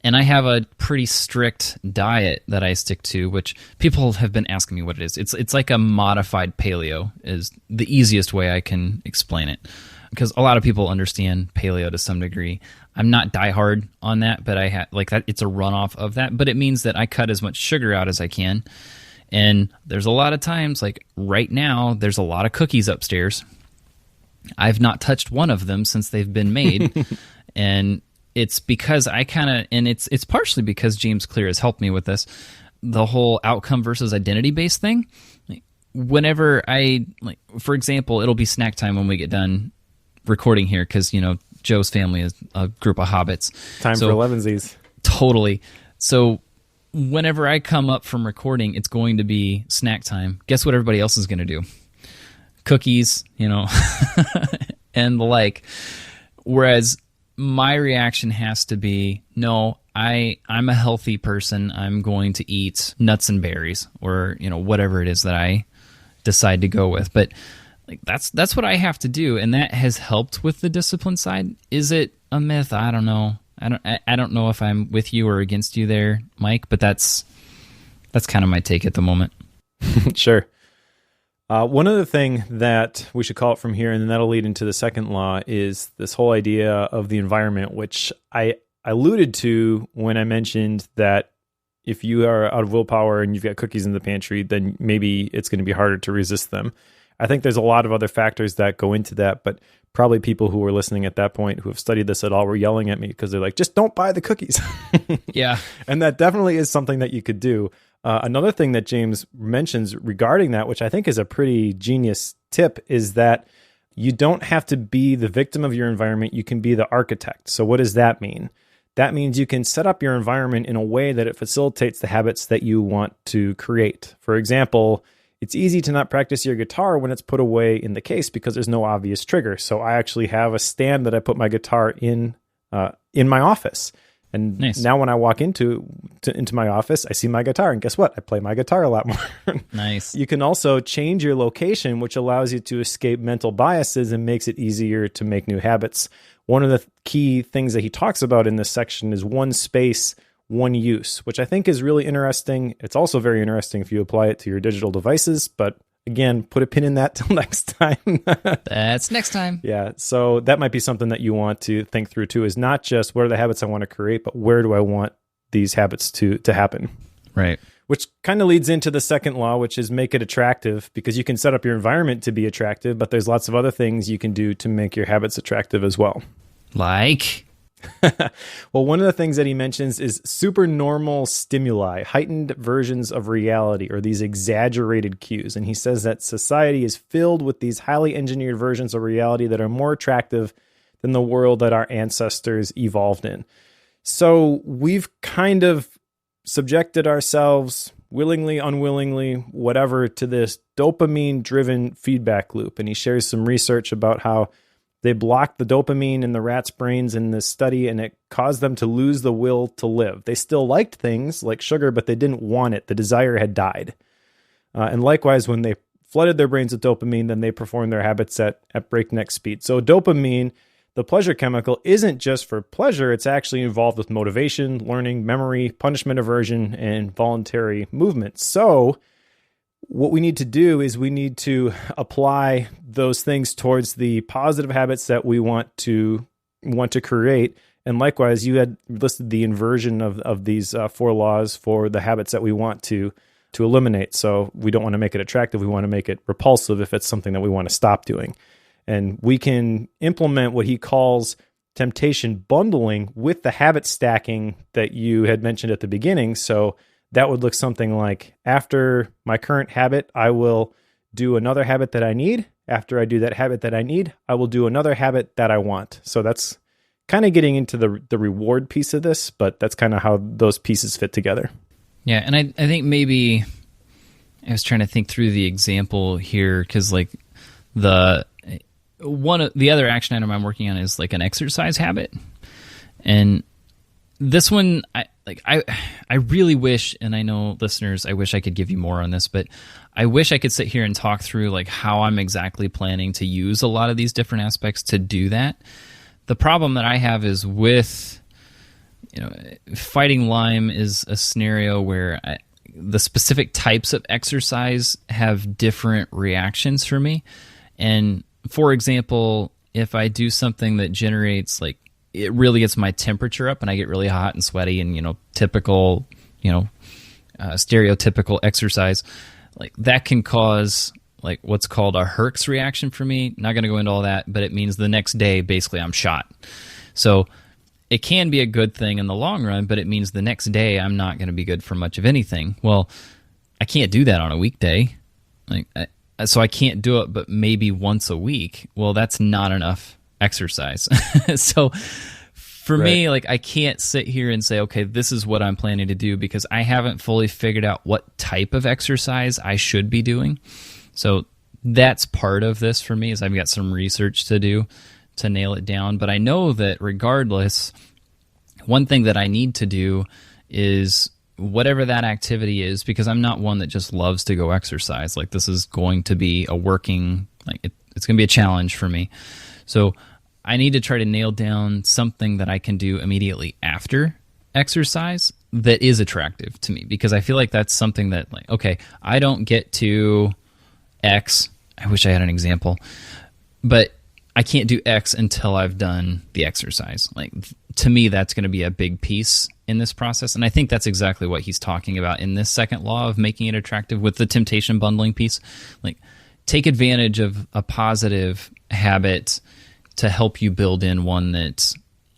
And I have a pretty strict diet that I stick to, which people have been asking me what it is. It's like a modified paleo is the easiest way I can explain it, because a lot of people understand paleo to some degree. I'm not diehard on that, but I have like that. It's a runoff of that, but it means that I cut as much sugar out as I can. And there's a lot of times, like right now, there's a lot of cookies upstairs. I've not touched one of them since they've been made, and it's because it's partially because James Clear has helped me with this, the whole outcome versus identity-based thing. Whenever for example, it'll be snack time when we get done recording here, because, Joe's family is a group of hobbits. Time for elevensies. Totally. So whenever I come up from recording, it's going to be snack time. Guess what everybody else is going to do? Cookies, and the like. Whereas my reaction has to be, no, I'm a healthy person. I'm going to eat nuts and berries, or whatever it is that I decide to go with. But like that's what I have to do, and that has helped with the discipline side. Is it a myth? I don't know. I don't know if I'm with you or against you there, Mike. But that's kind of my take at the moment. Sure. One other thing that we should call it from here, and then that'll lead into the second law, is this whole idea of the environment, which I alluded to when I mentioned that if you are out of willpower and you've got cookies in the pantry, then maybe it's going to be harder to resist them. I think there's a lot of other factors that go into that, but probably people who were listening at that point who have studied this at all were yelling at me because they're like, just don't buy the cookies. Yeah. And that definitely is something that you could do. Another thing that James mentions regarding that, which I think is a pretty genius tip, is that you don't have to be the victim of your environment. You can be the architect. So what does that mean? That means you can set up your environment in a way that it facilitates the habits that you want to create. For example, it's easy to not practice your guitar when it's put away in the case because there's no obvious trigger. So I actually have a stand that I put my guitar in my office. And nice. Now when I walk into my office, I see my guitar, and guess what? I play my guitar a lot more. Nice. You can also change your location, which allows you to escape mental biases and makes it easier to make new habits. One of the key things that he talks about in this section is one space, one use, which I think is really interesting. It's also very interesting if you apply it to your digital devices, but again, put a pin in that till next time. That's next time. Yeah. So that might be something that you want to think through too, is not just what are the habits I want to create, but where do I want these habits to happen? Right. Which kind of leads into the second law, which is make it attractive, because you can set up your environment to be attractive, but there's lots of other things you can do to make your habits attractive as well. Like? Well, one of the things that he mentions is supernormal stimuli, heightened versions of reality, or these exaggerated cues. And he says that society is filled with these highly engineered versions of reality that are more attractive than the world that our ancestors evolved in. So we've kind of subjected ourselves, willingly, unwillingly, whatever, to this dopamine-driven feedback loop. And he shares some research about how they blocked the dopamine in the rats' brains in this study, and it caused them to lose the will to live. They still liked things like sugar, but they didn't want it. The desire had died. And likewise, when they flooded their brains with dopamine, then they performed their habits at breakneck speed. So dopamine, the pleasure chemical, isn't just for pleasure. It's actually involved with motivation, learning, memory, punishment aversion, and voluntary movement. So what we need to do is we need to apply those things towards the positive habits that we want to create. And likewise, you had listed the inversion of these 4 laws for the habits that we want to eliminate. So we don't want to make it attractive. We want to make it repulsive if it's something that we want to stop doing. And we can implement what he calls temptation bundling with the habit stacking that you had mentioned at the beginning. So that would look something like, after my current habit, I will do another habit that I need. After I do that habit that I need, I will do another habit that I want. So that's kind of getting into the reward piece of this, but that's kind of how those pieces fit together. Yeah, and I think maybe I was trying to think through the example here, because like the other action item I'm working on is like an exercise habit, and this one I really wish, and I know listeners, I wish I could give you more on this, but I wish I could sit here and talk through like how I'm exactly planning to use a lot of these different aspects to do that. The problem that I have is with fighting Lyme is a scenario where the specific types of exercise have different reactions for me. And for example, if I do something that generates it really gets my temperature up and I get really hot and sweaty and, typical, stereotypical exercise, that can cause what's called a Herx reaction for me. Not going to go into all that, but it means the next day, basically I'm shot. So it can be a good thing in the long run, but it means the next day I'm not going to be good for much of anything. Well, I can't do that on a weekday. So I can't do it, but maybe once a week. Well, that's not enough exercise. So for me, I can't sit here and say, okay, this is what I'm planning to do because I haven't fully figured out what type of exercise I should be doing. So that's part of this for me is I've got some research to do to nail it down. But I know that regardless, one thing that I need to do is whatever that activity is, because I'm not one that just loves to go exercise. This is going to be a working, it's going to be a challenge for me. So I need to try to nail down something that I can do immediately after exercise that is attractive to me, because I feel like that's something that okay, I don't get to X. I wish I had an example, but I can't do X until I've done the exercise. To me, that's going to be a big piece in this process. And I think that's exactly what he's talking about in this second law of making it attractive with the temptation bundling piece. Take advantage of a positive habit to help you build in one that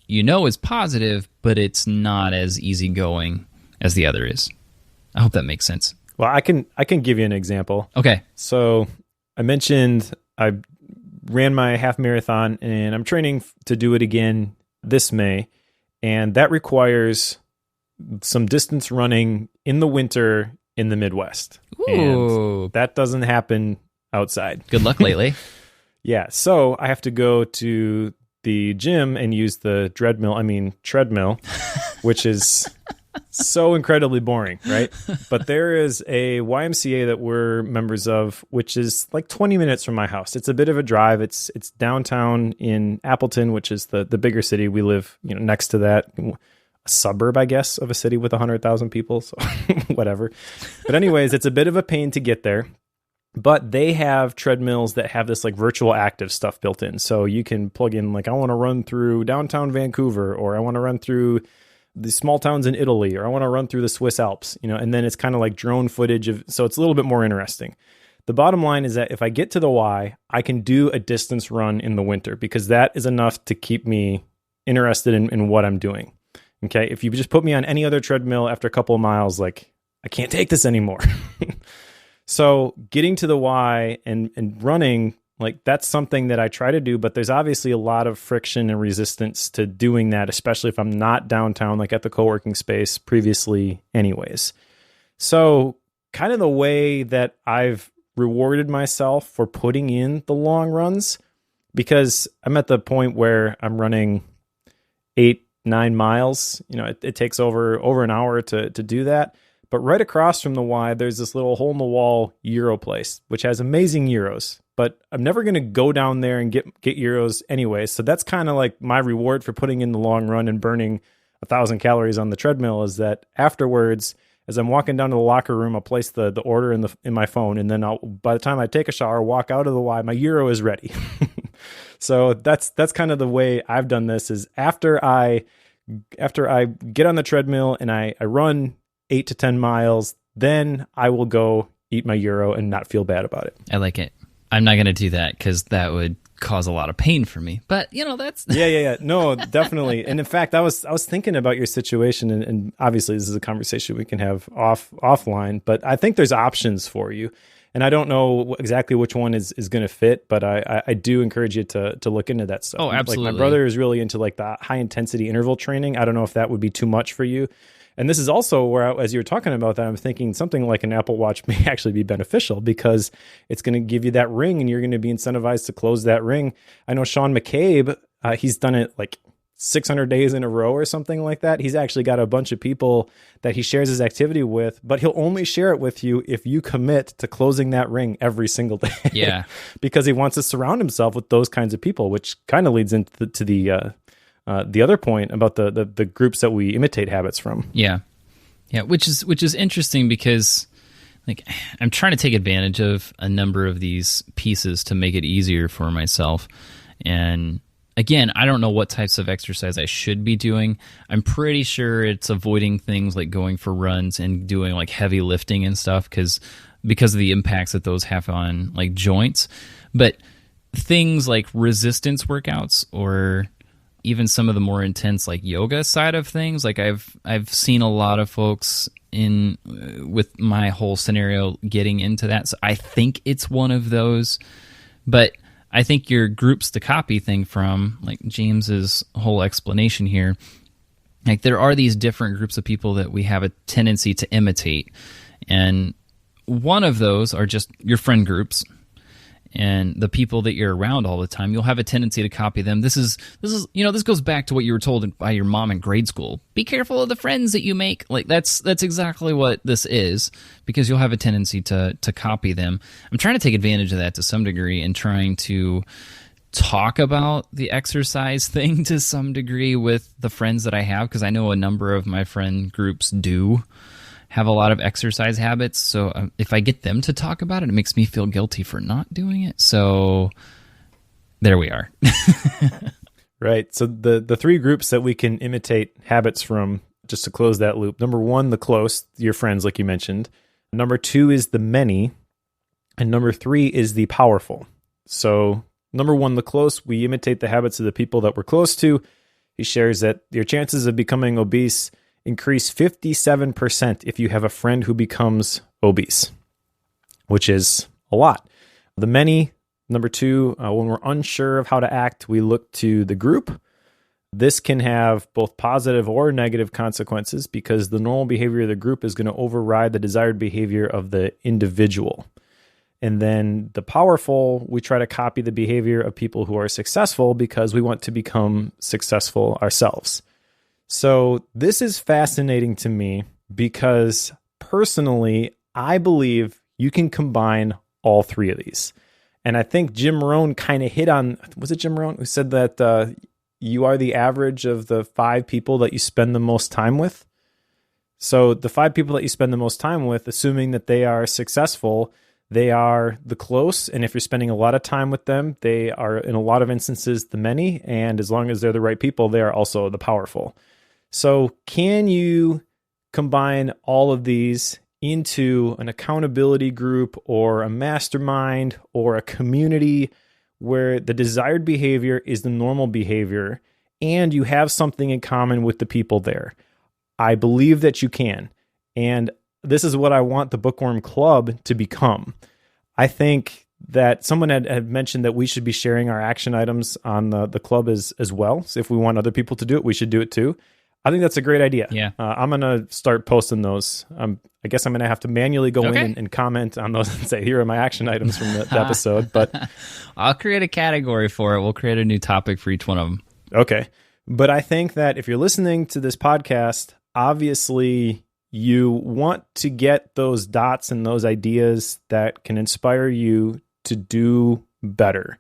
is positive, but it's not as easygoing as the other is. I hope that makes sense. Well, I can give you an example. Okay. So I mentioned I ran my half marathon and I'm training to do it again this May. And that requires some distance running in the winter in the Midwest. Ooh. And that doesn't happen outside. Good luck lately. Yeah. So I have to go to the gym and use the treadmill, which is so incredibly boring, right? But there is a YMCA that we're members of, which is 20 minutes from my house. It's a bit of a drive. It's downtown in Appleton, which is the bigger city. We live, next to that, a suburb, I guess, of a city with 100,000 people. So whatever. But anyways, it's a bit of a pain to get there. But they have treadmills that have this virtual active stuff built in. So you can plug in I want to run through downtown Vancouver, or I want to run through the small towns in Italy, or I want to run through the Swiss Alps, and then it's kind of drone footage so it's a little bit more interesting. The bottom line is that if I get to the Y, I can do a distance run in the winter because that is enough to keep me interested in what I'm doing. Okay. If you just put me on any other treadmill after a couple of miles, I can't take this anymore. So getting to the Y and running, that's something that I try to do, but there's obviously a lot of friction and resistance to doing that, especially if I'm not downtown, at the co-working space previously anyways. So kind of the way that I've rewarded myself for putting in the long runs, because I'm at the point where I'm running 8-9 miles, it takes over an hour to do that. But right across from the Y, there's this little hole-in-the-wall gyro place, which has amazing gyros. But I'm never going to go down there and get gyros anyway. So that's kind of my reward for putting in the long run and burning 1,000 calories on the treadmill is that afterwards, as I'm walking down to the locker room, I'll place the order in my phone. And then by the time I take a shower, walk out of the Y, my gyro is ready. So that's kind of the way I've done this is after I get on the treadmill and I run 8 to 10 miles, then I will go eat my gyro and not feel bad about it. I like it. I'm not going to do that because that would cause a lot of pain for me. But that's yeah. No, definitely. And in fact, I was thinking about your situation, and obviously this is a conversation we can have offline. But I think there's options for you, and I don't know exactly which one is going to fit. But I do encourage you to look into that stuff. Oh, absolutely. My brother is really into the high intensity interval training. I don't know if that would be too much for you. And this is also where, as you were talking about that, I'm thinking something like an Apple Watch may actually be beneficial because it's going to give you that ring and you're going to be incentivized to close that ring. I know Sean McCabe, he's done it 600 days in a row or something like that. He's actually got a bunch of people that he shares his activity with, but he'll only share it with you if you commit to closing that ring every single day. Yeah. Because he wants to surround himself with those kinds of people, which kind of leads into the the other point about the groups that we imitate habits from. Yeah, which is interesting because like I'm trying to take advantage of a number of these pieces to make it easier for myself. And again, I don't know what types of exercise I should be doing. I'm pretty sure it's avoiding things like going for runs and doing like heavy lifting and stuff because of the impacts that those have on like joints. But things like resistance workouts or even some of the more intense like yoga side of things, like I've seen a lot of folks in with my whole scenario getting into that. So I think it's one of those, but I think your groups to copy thing from like James's whole explanation here, like there are these different groups of people that we have a tendency to imitate. And one of those are just your friend groups and the people that you're around all the time. You'll have a tendency to copy them. This is this goes back to what you were told by your mom in grade school. Be careful of the friends that you make. Like that's exactly what this is, because you'll have a tendency to copy them. I'm trying to take advantage of that to some degree and trying to talk about the exercise thing to some degree with the friends that I have, because I know a number of my friend groups do have a lot of exercise habits. So if I get them to talk about it, it makes me feel guilty for not doing it. So there we are. Right. So the three groups that we can imitate habits from, just to close that loop. Number one, the close, your friends, like you mentioned. Number two is the many. And number three is the powerful. So number one, the close, we imitate the habits of the people that we're close to. He shares that your chances of becoming obese increase 57% if you have a friend who becomes obese, which is a lot. The many, number two, when we're unsure of how to act, we look to the group. This can have both positive or negative consequences because the normal behavior of the group is going to override the desired behavior of the individual. And then the powerful, we try to copy the behavior of people who are successful because we want to become successful ourselves. So this is fascinating to me because personally, I believe you can combine all three of these. And I think Jim Rohn kind of hit on, was it Jim Rohn who said that you are the average of the 5 people that you spend the most time with? So the 5 people that you spend the most time with, assuming that they are successful, they are the close. And if you're spending a lot of time with them, they are in a lot of instances the many. And as long as they're the right people, they are also the powerful. So can you combine all of these into an accountability group or a mastermind or a community where the desired behavior is the normal behavior and you have something in common with the people there? I believe that you can. And this is what I want the Bookworm Club to become. I think that someone had mentioned that we should be sharing our action items on the club as well. So if we want other people to do it, we should do it too. I think that's a great idea. Yeah. I'm going to start posting those. I guess I'm going to have to manually go in and comment on those and say, here are my action items from the episode. But I'll create a category for it. We'll create a new topic for each one of them. Okay. But I think that if you're listening to this podcast, obviously you want to get those dots and those ideas that can inspire you to do better,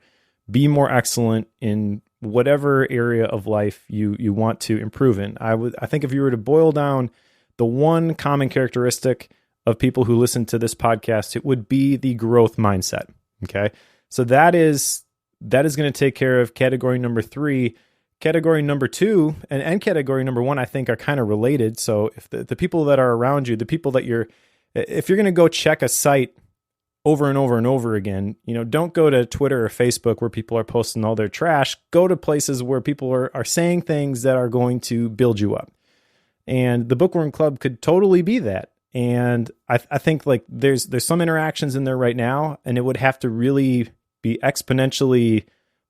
be more excellent in whatever area of life you want to improve in. I think if you were to boil down the one common characteristic of people who listen to this podcast, it would be the growth mindset. Okay. So that is going to take care of category number 3. Category number 2 and category number 1, I think, are kind of related. So if the people that are around you, the people that if you're going to go check a site over and over and over again, don't go to Twitter or Facebook where people are posting all their trash. Go to places where people are saying things that are going to build you up. And the Bookworm Club could totally be that. And I think like there's some interactions in there right now, and it would have to really be exponentially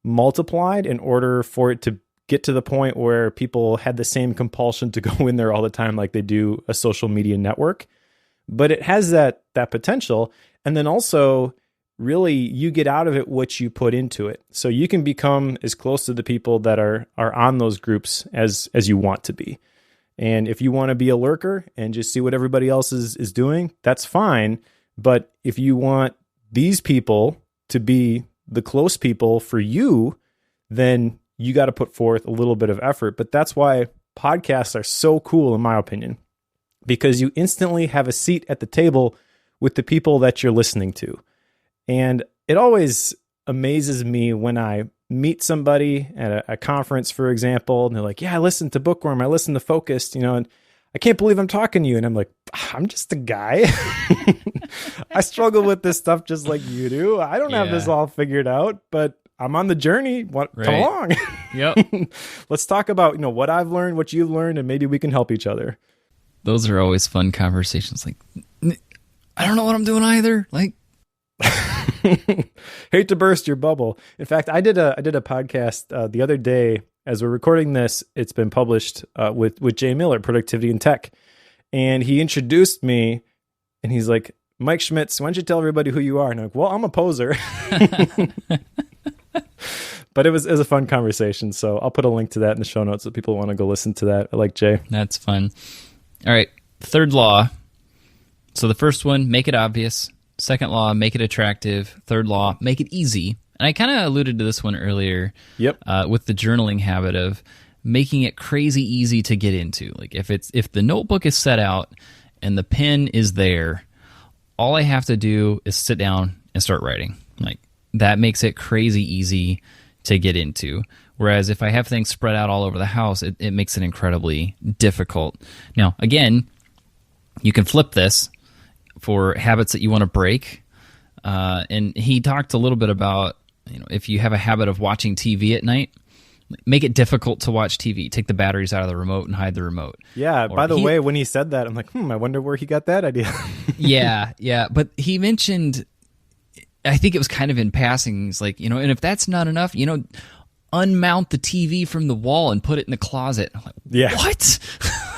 multiplied in order for it to get to the point where people had the same compulsion to go in there all the time like they do a social media network. But it has that potential. And then also, really, you get out of it what you put into it. So you can become as close to the people that are on those groups as you want to be. And if you want to be a lurker and just see what everybody else is doing, that's fine. But if you want these people to be the close people for you, then you got to put forth a little bit of effort. But that's why podcasts are so cool, in my opinion, because you instantly have a seat at the table with the people that you're listening to. And it always amazes me when I meet somebody at a conference, for example, and they're like, yeah, I listened to Bookworm, I listened to Focused, and I can't believe I'm talking to you. And I'm like, I'm just a guy. I struggle with this stuff just like you do. I don't have this all figured out, but I'm on the journey. Come along. Yep. Let's talk about, what I've learned, what you've learned, and maybe we can help each other. Those are always fun conversations. Like, I don't know what I'm doing either. Like, hate to burst your bubble. In fact, I did a podcast the other day. As we're recording this, it's been published with Jay Miller, Productivity in Tech. And he introduced me, and he's like, Mike Schmitz, why don't you tell everybody who you are? And I'm like, well, I'm a poser. But it was a fun conversation. So I'll put a link to that in the show notes if people want to go listen to that. I like Jay. That's fun. All right. Third law. So the first one, make it obvious. Second law, make it attractive. Third law, make it easy. And I kind of alluded to this one earlier. Yep. With the journaling habit of making it crazy easy to get into. Like if the notebook is set out and the pen is there, all I have to do is sit down and start writing. Like that makes it crazy easy to get into. Whereas if I have things spread out all over the house, it makes it incredibly difficult. Now, again, you can flip this for habits that you want to break. And he talked a little bit about, if you have a habit of watching TV at night, make it difficult to watch TV. Take the batteries out of the remote and hide the remote. Yeah. By the way, when he said that, I'm like, I wonder where he got that idea. Yeah. But he mentioned, I think it was kind of in passing. He's like, and if that's not enough, unmount the TV from the wall and put it in the closet. I'm like, yeah. What?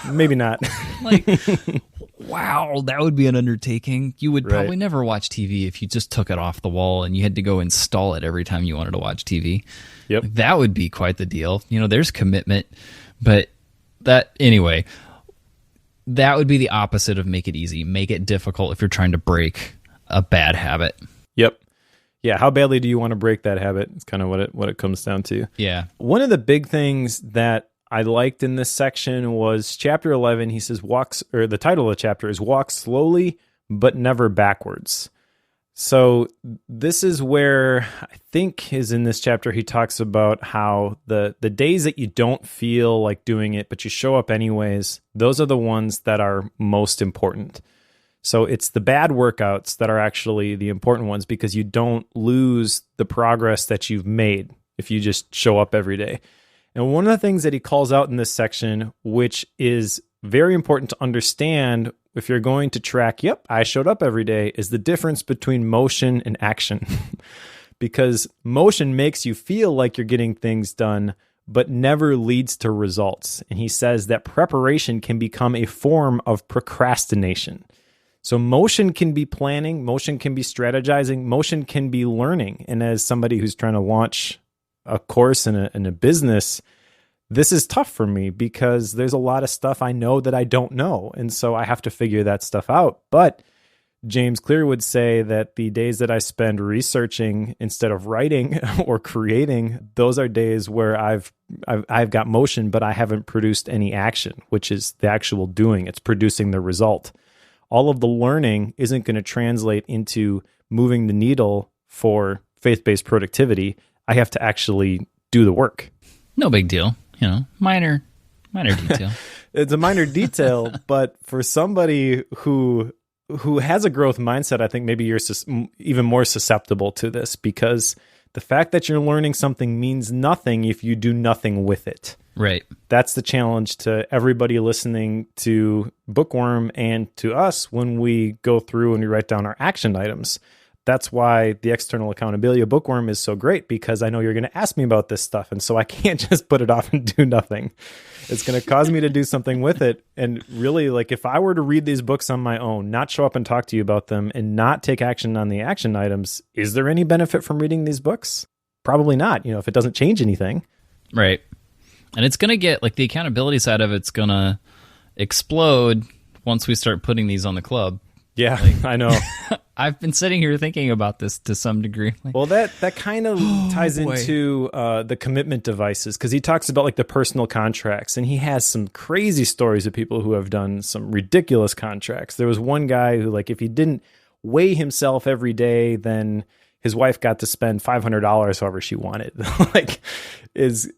Maybe not. Like, wow, that would be an undertaking. You would probably never watch TV if you just took it off the wall and you had to go install it every time you wanted to watch TV. Yep. Like, that would be quite the deal. There's commitment. But anyway, that would be the opposite of make it easy. Make it difficult if you're trying to break a bad habit. Yep. Yeah, how badly do you want to break that habit? It's kind of what it comes down to. Yeah. One of the big things that I liked in this section was chapter 11. He says, the title of the chapter is Walk Slowly, but Never Backwards. So this is where I think is in this chapter, he talks about how the days that you don't feel like doing it, but you show up anyways, those are the ones that are most important. So it's the bad workouts that are actually the important ones because you don't lose the progress that you've made if you just show up every day. And one of the things that he calls out in this section, which is very important to understand if you're going to track, I showed up every day, is the difference between motion and action. Because motion makes you feel like you're getting things done, but never leads to results. And he says that preparation can become a form of procrastination. So motion can be planning, motion can be strategizing, motion can be learning. And as somebody who's trying to launch a course in a business, this is tough for me because there's a lot of stuff I know that I don't know. And so I have to figure that stuff out. But James Clear would say that the days that I spend researching instead of writing or creating, those are days where I've got motion, but I haven't produced any action, which is the actual doing. It's producing the result. All of the learning isn't going to translate into moving the needle for faith-based productivity. I have to actually do the work. No big deal. Minor detail. It's a minor detail, but for somebody who has a growth mindset, I think maybe you're even more susceptible to this because the fact that you're learning something means nothing if you do nothing with it. Right. That's the challenge to everybody listening to Bookworm and to us when we go through and we write down our action items. That's why the external accountability of Bookworm is so great because I know you're going to ask me about this stuff. And so I can't just put it off and do nothing. It's going to cause me to do something with it. And really, like if I were to read these books on my own, not show up and talk to you about them and not take action on the action items, is there any benefit from reading these books? Probably not, if it doesn't change anything. Right. And it's going to get, like the accountability side of it's going to explode once we start putting these on the club. Yeah, I know. I've been sitting here thinking about this to some degree. Well, that kind of ties into the commitment devices, because he talks about like the personal contracts, and he has some crazy stories of people who have done some ridiculous contracts. There was one guy who, like, if he didn't weigh himself every day, then his wife got to spend $500 however she wanted. Like, is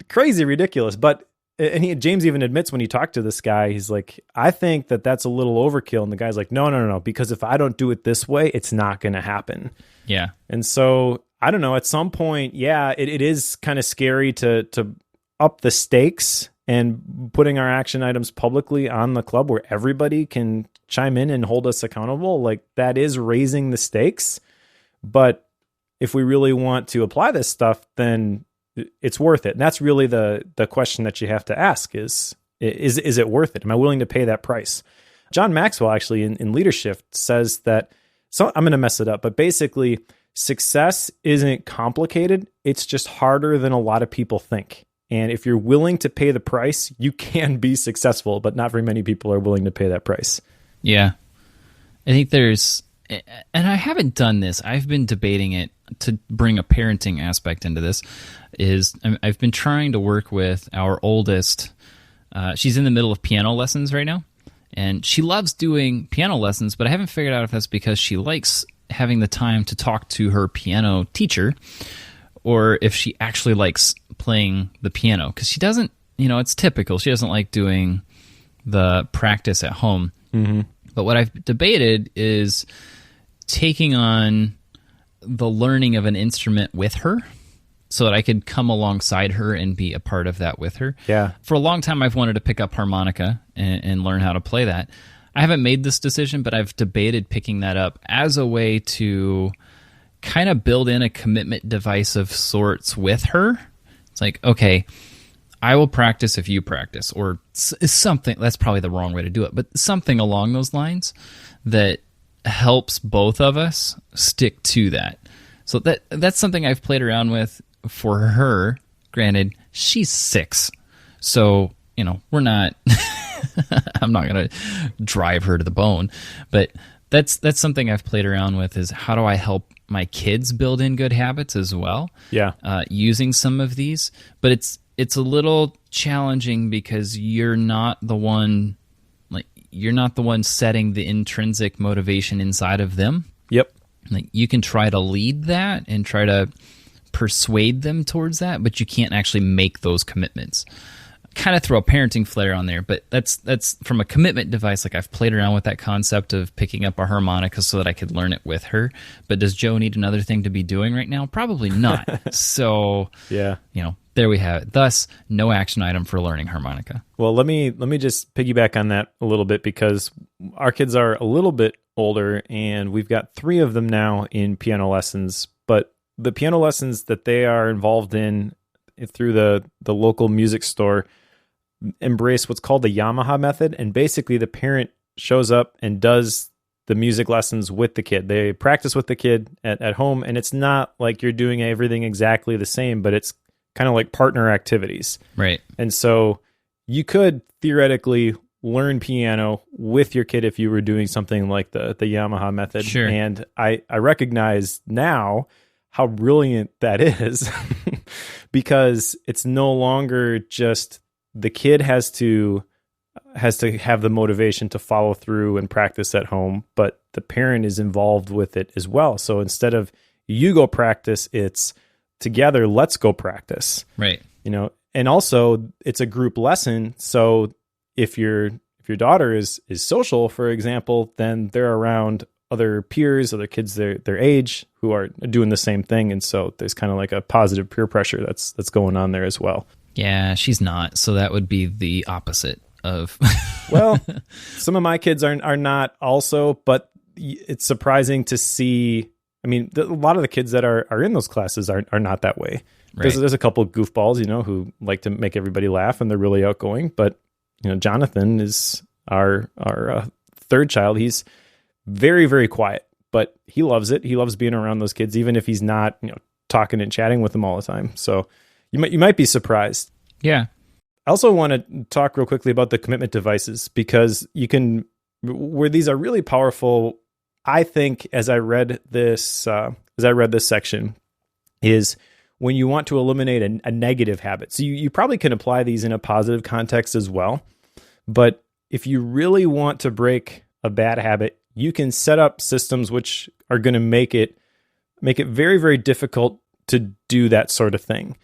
crazy ridiculous. But James even admits when he talked to this guy, he's like, I think that's a little overkill. And the guy's like, no, because if I don't do it this way, it's not going to happen. Yeah. And so I don't know, at some point, it is kind of scary to up the stakes and putting our action items publicly on the club where everybody can chime in and hold us accountable. Like, that is raising the stakes. But if we really want to apply this stuff, then it's worth it. And that's really the question that you have to ask is it worth it? Am I willing to pay that price? John Maxwell actually in Leadership says that, so I'm going to mess it up, but basically success isn't complicated. It's just harder than a lot of people think. And if you're willing to pay the price, you can be successful, but not very many people are willing to pay that price. Yeah. I think and I haven't done this. I've been debating it to bring a parenting aspect into this. I've been trying to work with our oldest. She's in the middle of piano lessons right now, and she loves doing piano lessons, but I haven't figured out if that's because she likes having the time to talk to her piano teacher or if she actually likes playing the piano, because she doesn't, it's typical. She doesn't like doing the practice at home. Mm-hmm. But what I've debated is taking on the learning of an instrument with her so that I could come alongside her and be a part of that with her. Yeah. For a long time, I've wanted to pick up harmonica and learn how to play that. I haven't made this decision, but I've debated picking that up as a way to kind of build in a commitment device of sorts with her. It's like, okay, I will practice if you practice, or something. That's probably the wrong way to do it, but something along those lines that helps both of us stick to that. So that's something I've played around with for her. Granted, she's 6, so we're not. I'm not going to drive her to the bone, but that's something I've played around with, is how do I help my kids build in good habits as well? Yeah, using some of these, but it's a little challenging because you're not the one setting the intrinsic motivation inside of them. Yep. Like, you can try to lead that and try to persuade them towards that, but you can't actually make those commitments. Kind of throw a parenting flair on there, but that's from a commitment device. Like, I've played around with that concept of picking up a harmonica so that I could learn it with her. But does Joe need another thing to be doing right now? Probably not. So, yeah, there we have it. Thus, no action item for learning harmonica. Well, let me just piggyback on that a little bit, because our kids are a little bit older, and we've got 3 of them now in piano lessons. But the piano lessons that they are involved in through the local music store embrace what's called the Yamaha method. And basically the parent shows up and does the music lessons with the kid. They practice with the kid at home, and it's not like you're doing everything exactly the same, but it's kind of like partner activities. Right. And so you could theoretically learn piano with your kid if you were doing something like the Yamaha method. Sure. And I recognize now how brilliant that is because it's no longer just the kid has to have the motivation to follow through and practice at home, but the parent is involved with it as well. So instead of you go practice, it's together, let's go practice. Right. And also it's a group lesson. So if your daughter is social, for example, then they're around other peers, other kids their age who are doing the same thing. And so there's kind of like a positive peer pressure that's going on there as well. Yeah, she's not. So that would be the opposite of. Well, some of my kids are not also, but it's surprising to see. I mean, a lot of the kids that are in those classes are not that way. Right. There's a couple of goofballs, who like to make everybody laugh, and they're really outgoing. But Jonathan is our third child. He's very, very quiet, but he loves it. He loves being around those kids, even if he's not talking and chatting with them all the time. So you might be surprised. Yeah. I also want to talk real quickly about the commitment devices, because where these are really powerful I think as I read this section is when you want to eliminate a negative habit. So you probably can apply these in a positive context as well. But if you really want to break a bad habit, you can set up systems which are going to make it very, very difficult to do that sort of thing.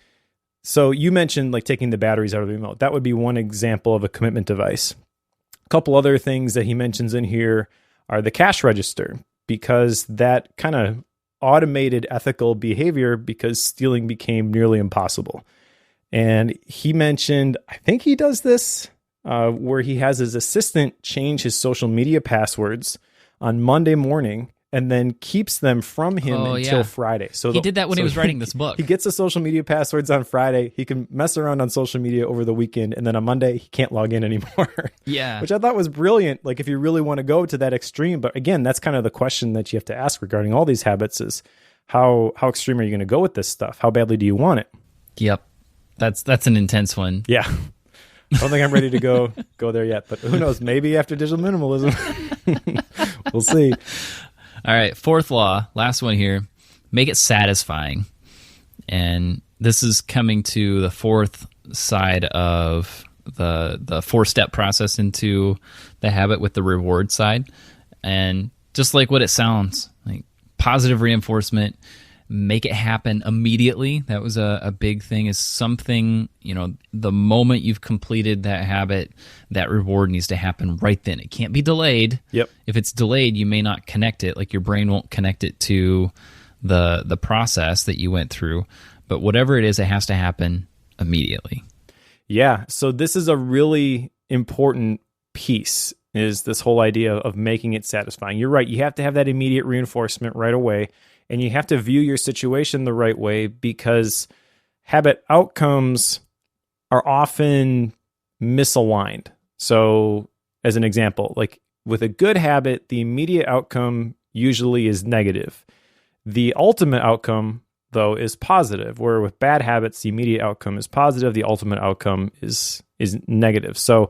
So you mentioned like taking the batteries out of the remote. That would be one example of a commitment device. A couple other things that he mentions in here are the cash register, because that kind of automated ethical behavior because stealing became nearly impossible. And he mentioned, I think he does this, where he has his assistant change his social media passwords on Monday morning and then keeps them from him until Friday. So he did that when he was writing this book. He gets the social media passwords on Friday. He can mess around on social media over the weekend, and then on Monday he can't log in anymore. Yeah, which I thought was brilliant. Like if you really want to go to that extreme, but again, that's kind of the question that you have to ask regarding all these habits: is how extreme are you going to go with this stuff? How badly do you want it? Yep, that's an intense one. Yeah. I don't think I'm ready to go there yet, but who knows? Maybe after digital minimalism, we'll see. All right, fourth law, last one here, make it satisfying. And this is coming to the fourth side of the four-step process into the habit with the reward side. And just like what it sounds, like positive reinforcement, make it happen immediately. That was a big thing, is something, the moment you've completed that habit, that reward needs to happen right then. It can't be delayed. Yep. If it's delayed, you may not connect it. Like your brain won't connect it to the process that you went through. But whatever it is, it has to happen immediately. Yeah. So this is a really important piece, is this whole idea of making it satisfying. You're right. You have to have that immediate reinforcement right away. And you have to view your situation the right way, because habit outcomes are often misaligned. So as an example, like with a good habit, the immediate outcome usually is negative. The ultimate outcome, though, is positive, where with bad habits, the immediate outcome is positive, the ultimate outcome is negative. So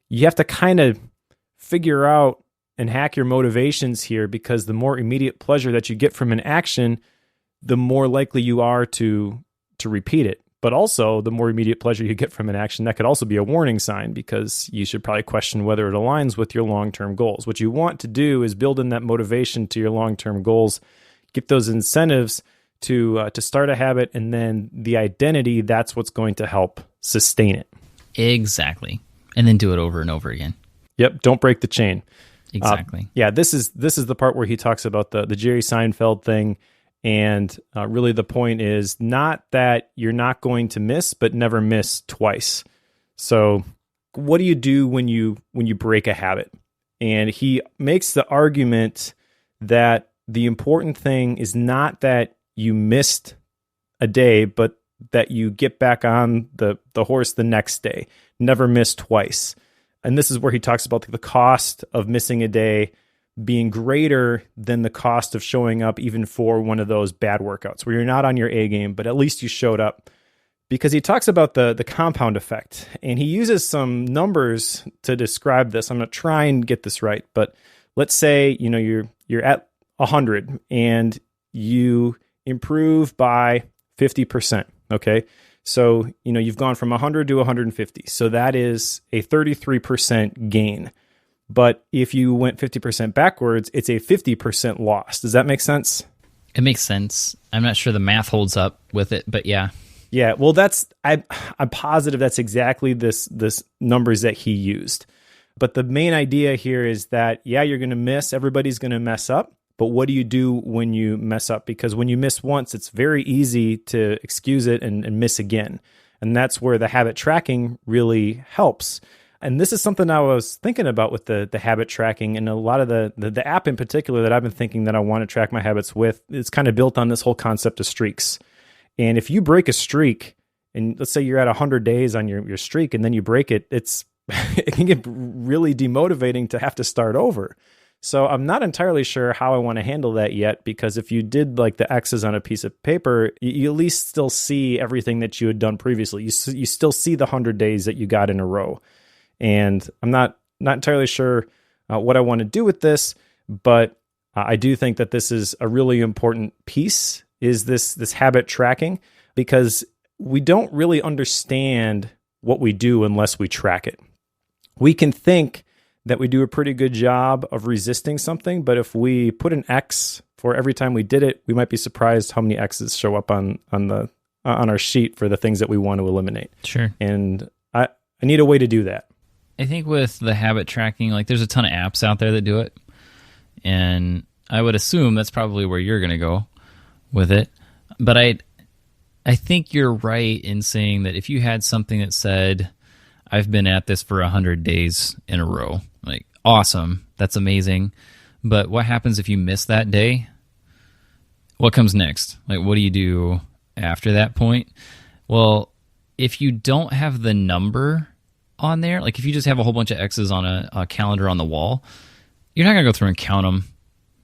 you have to kind of figure out and hack your motivations here, because the more immediate pleasure that you get from an action, the more likely you are to repeat it. But also, the more immediate pleasure you get from an action, that could also be a warning sign, because you should probably question whether it aligns with your long-term goals. What you want to do is build in that motivation to your long-term goals, get those incentives to start a habit, and then the identity, that's what's going to help sustain it. Exactly. And then do it over and over again. Yep, don't break the chain. Exactly. Yeah, this is the part where he talks about the Jerry Seinfeld thing, and really the point is not that you're not going to miss, but never miss twice. So, what do you do when you break a habit? And he makes the argument that the important thing is not that you missed a day, but that you get back on the horse the next day. Never miss twice. And this is where he talks about the cost of missing a day being greater than the cost of showing up even for one of those bad workouts where you're not on your A game, but at least you showed up. Because he talks about the compound effect, and he uses some numbers to describe this. I'm going to try and get this right, but let's say you're at 100 and you improve by 50%, okay? So, you've gone from 100 to 150. So that is a 33% gain. But if you went 50% backwards, it's a 50% loss. Does that make sense? It makes sense. I'm not sure the math holds up with it, but yeah. Yeah, well, I'm positive that's exactly this numbers that he used. But the main idea here is that, yeah, you're going to miss. Everybody's going to mess up. But what do you do when you mess up? Because when you miss once, it's very easy to excuse it and miss again. And that's where the habit tracking really helps. And this is something I was thinking about with the habit tracking, and a lot of the app in particular that I've been thinking that I want to track my habits with. It's kind of built on this whole concept of streaks. And if you break a streak, and let's say you're at 100 days on your streak, and then you break it, it can get really demotivating to have to start over. So I'm not entirely sure how I want to handle that yet, because if you did like the X's on a piece of paper, you at least still see everything that you had done previously. You still see the 100 days that you got in a row. And I'm not entirely sure what I want to do with this, but I do think that this is a really important piece, is this habit tracking, because we don't really understand what we do unless we track it. We can think that we do a pretty good job of resisting something, but if we put an X for every time we did it, we might be surprised how many X's show up on our sheet for the things that we want to eliminate. Sure. And I need a way to do that. I think with the habit tracking, like there's a ton of apps out there that do it. And I would assume that's probably where you're going to go with it. But I think you're right in saying that if you had something that said, I've been at this for 100 days in a row, like, awesome, that's amazing. But what happens if you miss that day? What comes next? Like, what do you do after that point? Well, if you don't have the number on there, like if you just have a whole bunch of X's on a calendar on the wall, you're not going to go through and count them.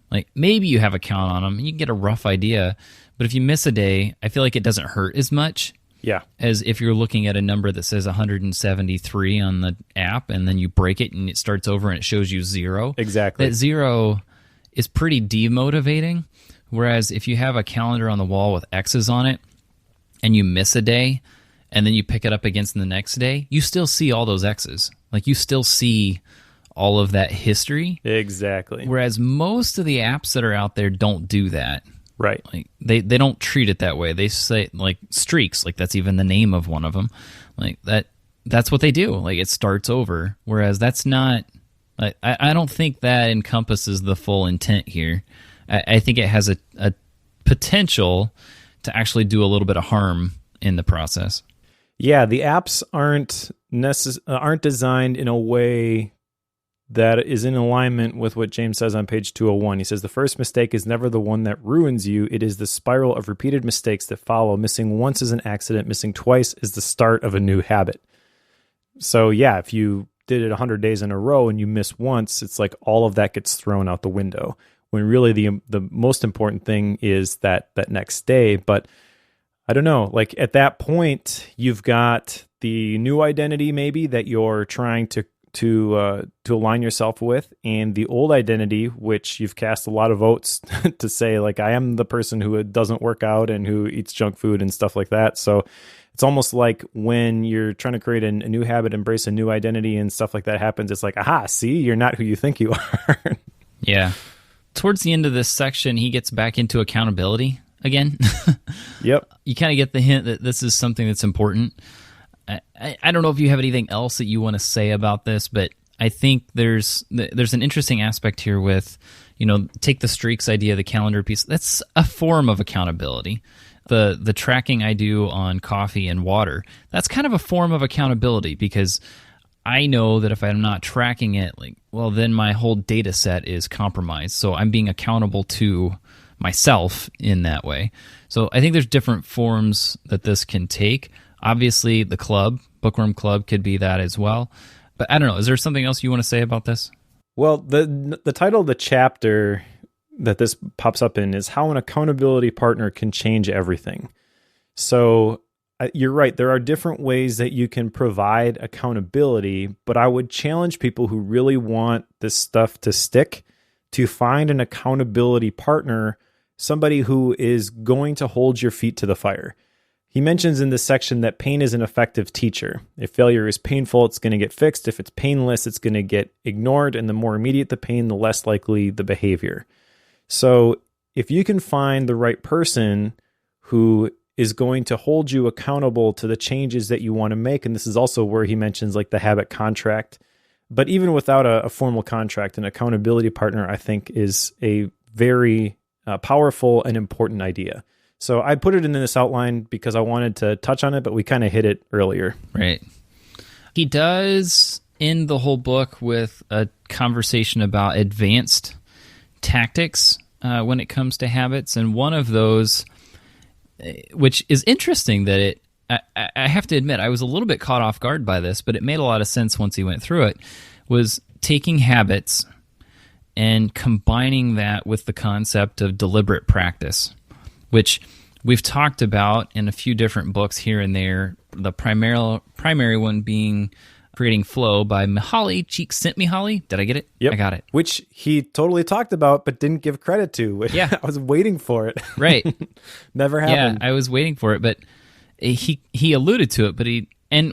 Like, maybe you have a count on them, and you can get a rough idea. But if you miss a day, I feel like it doesn't hurt as much. Yeah. As if you're looking at a number that says 173 on the app, and then you break it and it starts over and it shows you 0. Exactly. That 0 is pretty demotivating. Whereas if you have a calendar on the wall with X's on it and you miss a day and then you pick it up against the next day, you still see all those X's. Like, you still see all of that history. Exactly. Whereas most of the apps that are out there don't do that. Right. Like they don't treat it that way. They say, like, streaks, like that's even the name of one of them. Like that's what they do. Like, it starts over. Whereas that's not, I don't think that encompasses the full intent here. I think it has a potential to actually do a little bit of harm in the process. Yeah, the apps aren't designed in a way that is in alignment with what James says on page 201. He says, the first mistake is never the one that ruins you. It is the spiral of repeated mistakes that follow. Missing once is an accident. Missing twice is the start of a new habit. So yeah, if you did it 100 days in a row and you miss once, it's like all of that gets thrown out the window, when really the most important thing is that next day. But I don't know, like at that point, you've got the new identity maybe that you're trying to align yourself with, and the old identity, which you've cast a lot of votes to say, like, I am the person who doesn't work out and who eats junk food and stuff like that. So it's almost like when you're trying to create a new habit, embrace a new identity and stuff like that happens, it's like, aha, see, you're not who you think you are. Yeah. Towards the end of this section, he gets back into accountability again. Yep. You kind of get the hint that this is something that's important. I don't know if you have anything else that you want to say about this, but I think there's an interesting aspect here with, take the streaks idea, the calendar piece. That's a form of accountability. The tracking I do on coffee and water, that's kind of a form of accountability, because I know that if I'm not tracking it, then my whole data set is compromised. So I'm being accountable to myself in that way. So I think there's different forms that this can take. Obviously, the club, Bookworm Club, could be that as well. But I don't know. Is there something else you want to say about this? Well, the title of the chapter that this pops up in is How an Accountability Partner Can Change Everything. So you're right. There are different ways that you can provide accountability, but I would challenge people who really want this stuff to stick to find an accountability partner, somebody who is going to hold your feet to the fire. He mentions in this section that pain is an effective teacher. If failure is painful, it's going to get fixed. If it's painless, it's going to get ignored. And the more immediate the pain, the less likely the behavior. So if you can find the right person who is going to hold you accountable to the changes that you want to make, and this is also where he mentions like the habit contract. But even without a formal contract, an accountability partner, I think, is a very powerful and important idea. So I put it in this outline because I wanted to touch on it, but we kind of hit it earlier. Right. He does end the whole book with a conversation about advanced tactics when it comes to habits. And one of those, which is interesting that I have to admit, I was a little bit caught off guard by this, but it made a lot of sense once he went through it, was taking habits and combining that with the concept of deliberate practice, which we've talked about in a few different books here and there, the primary one being Creating Flow by Mihaly Csikszentmihalyi. Did I get it? Yep. I got it. Which he totally talked about, but didn't give credit to. Yeah. I was waiting for it. Right. Never happened. Yeah, I was waiting for it, but he alluded to it, but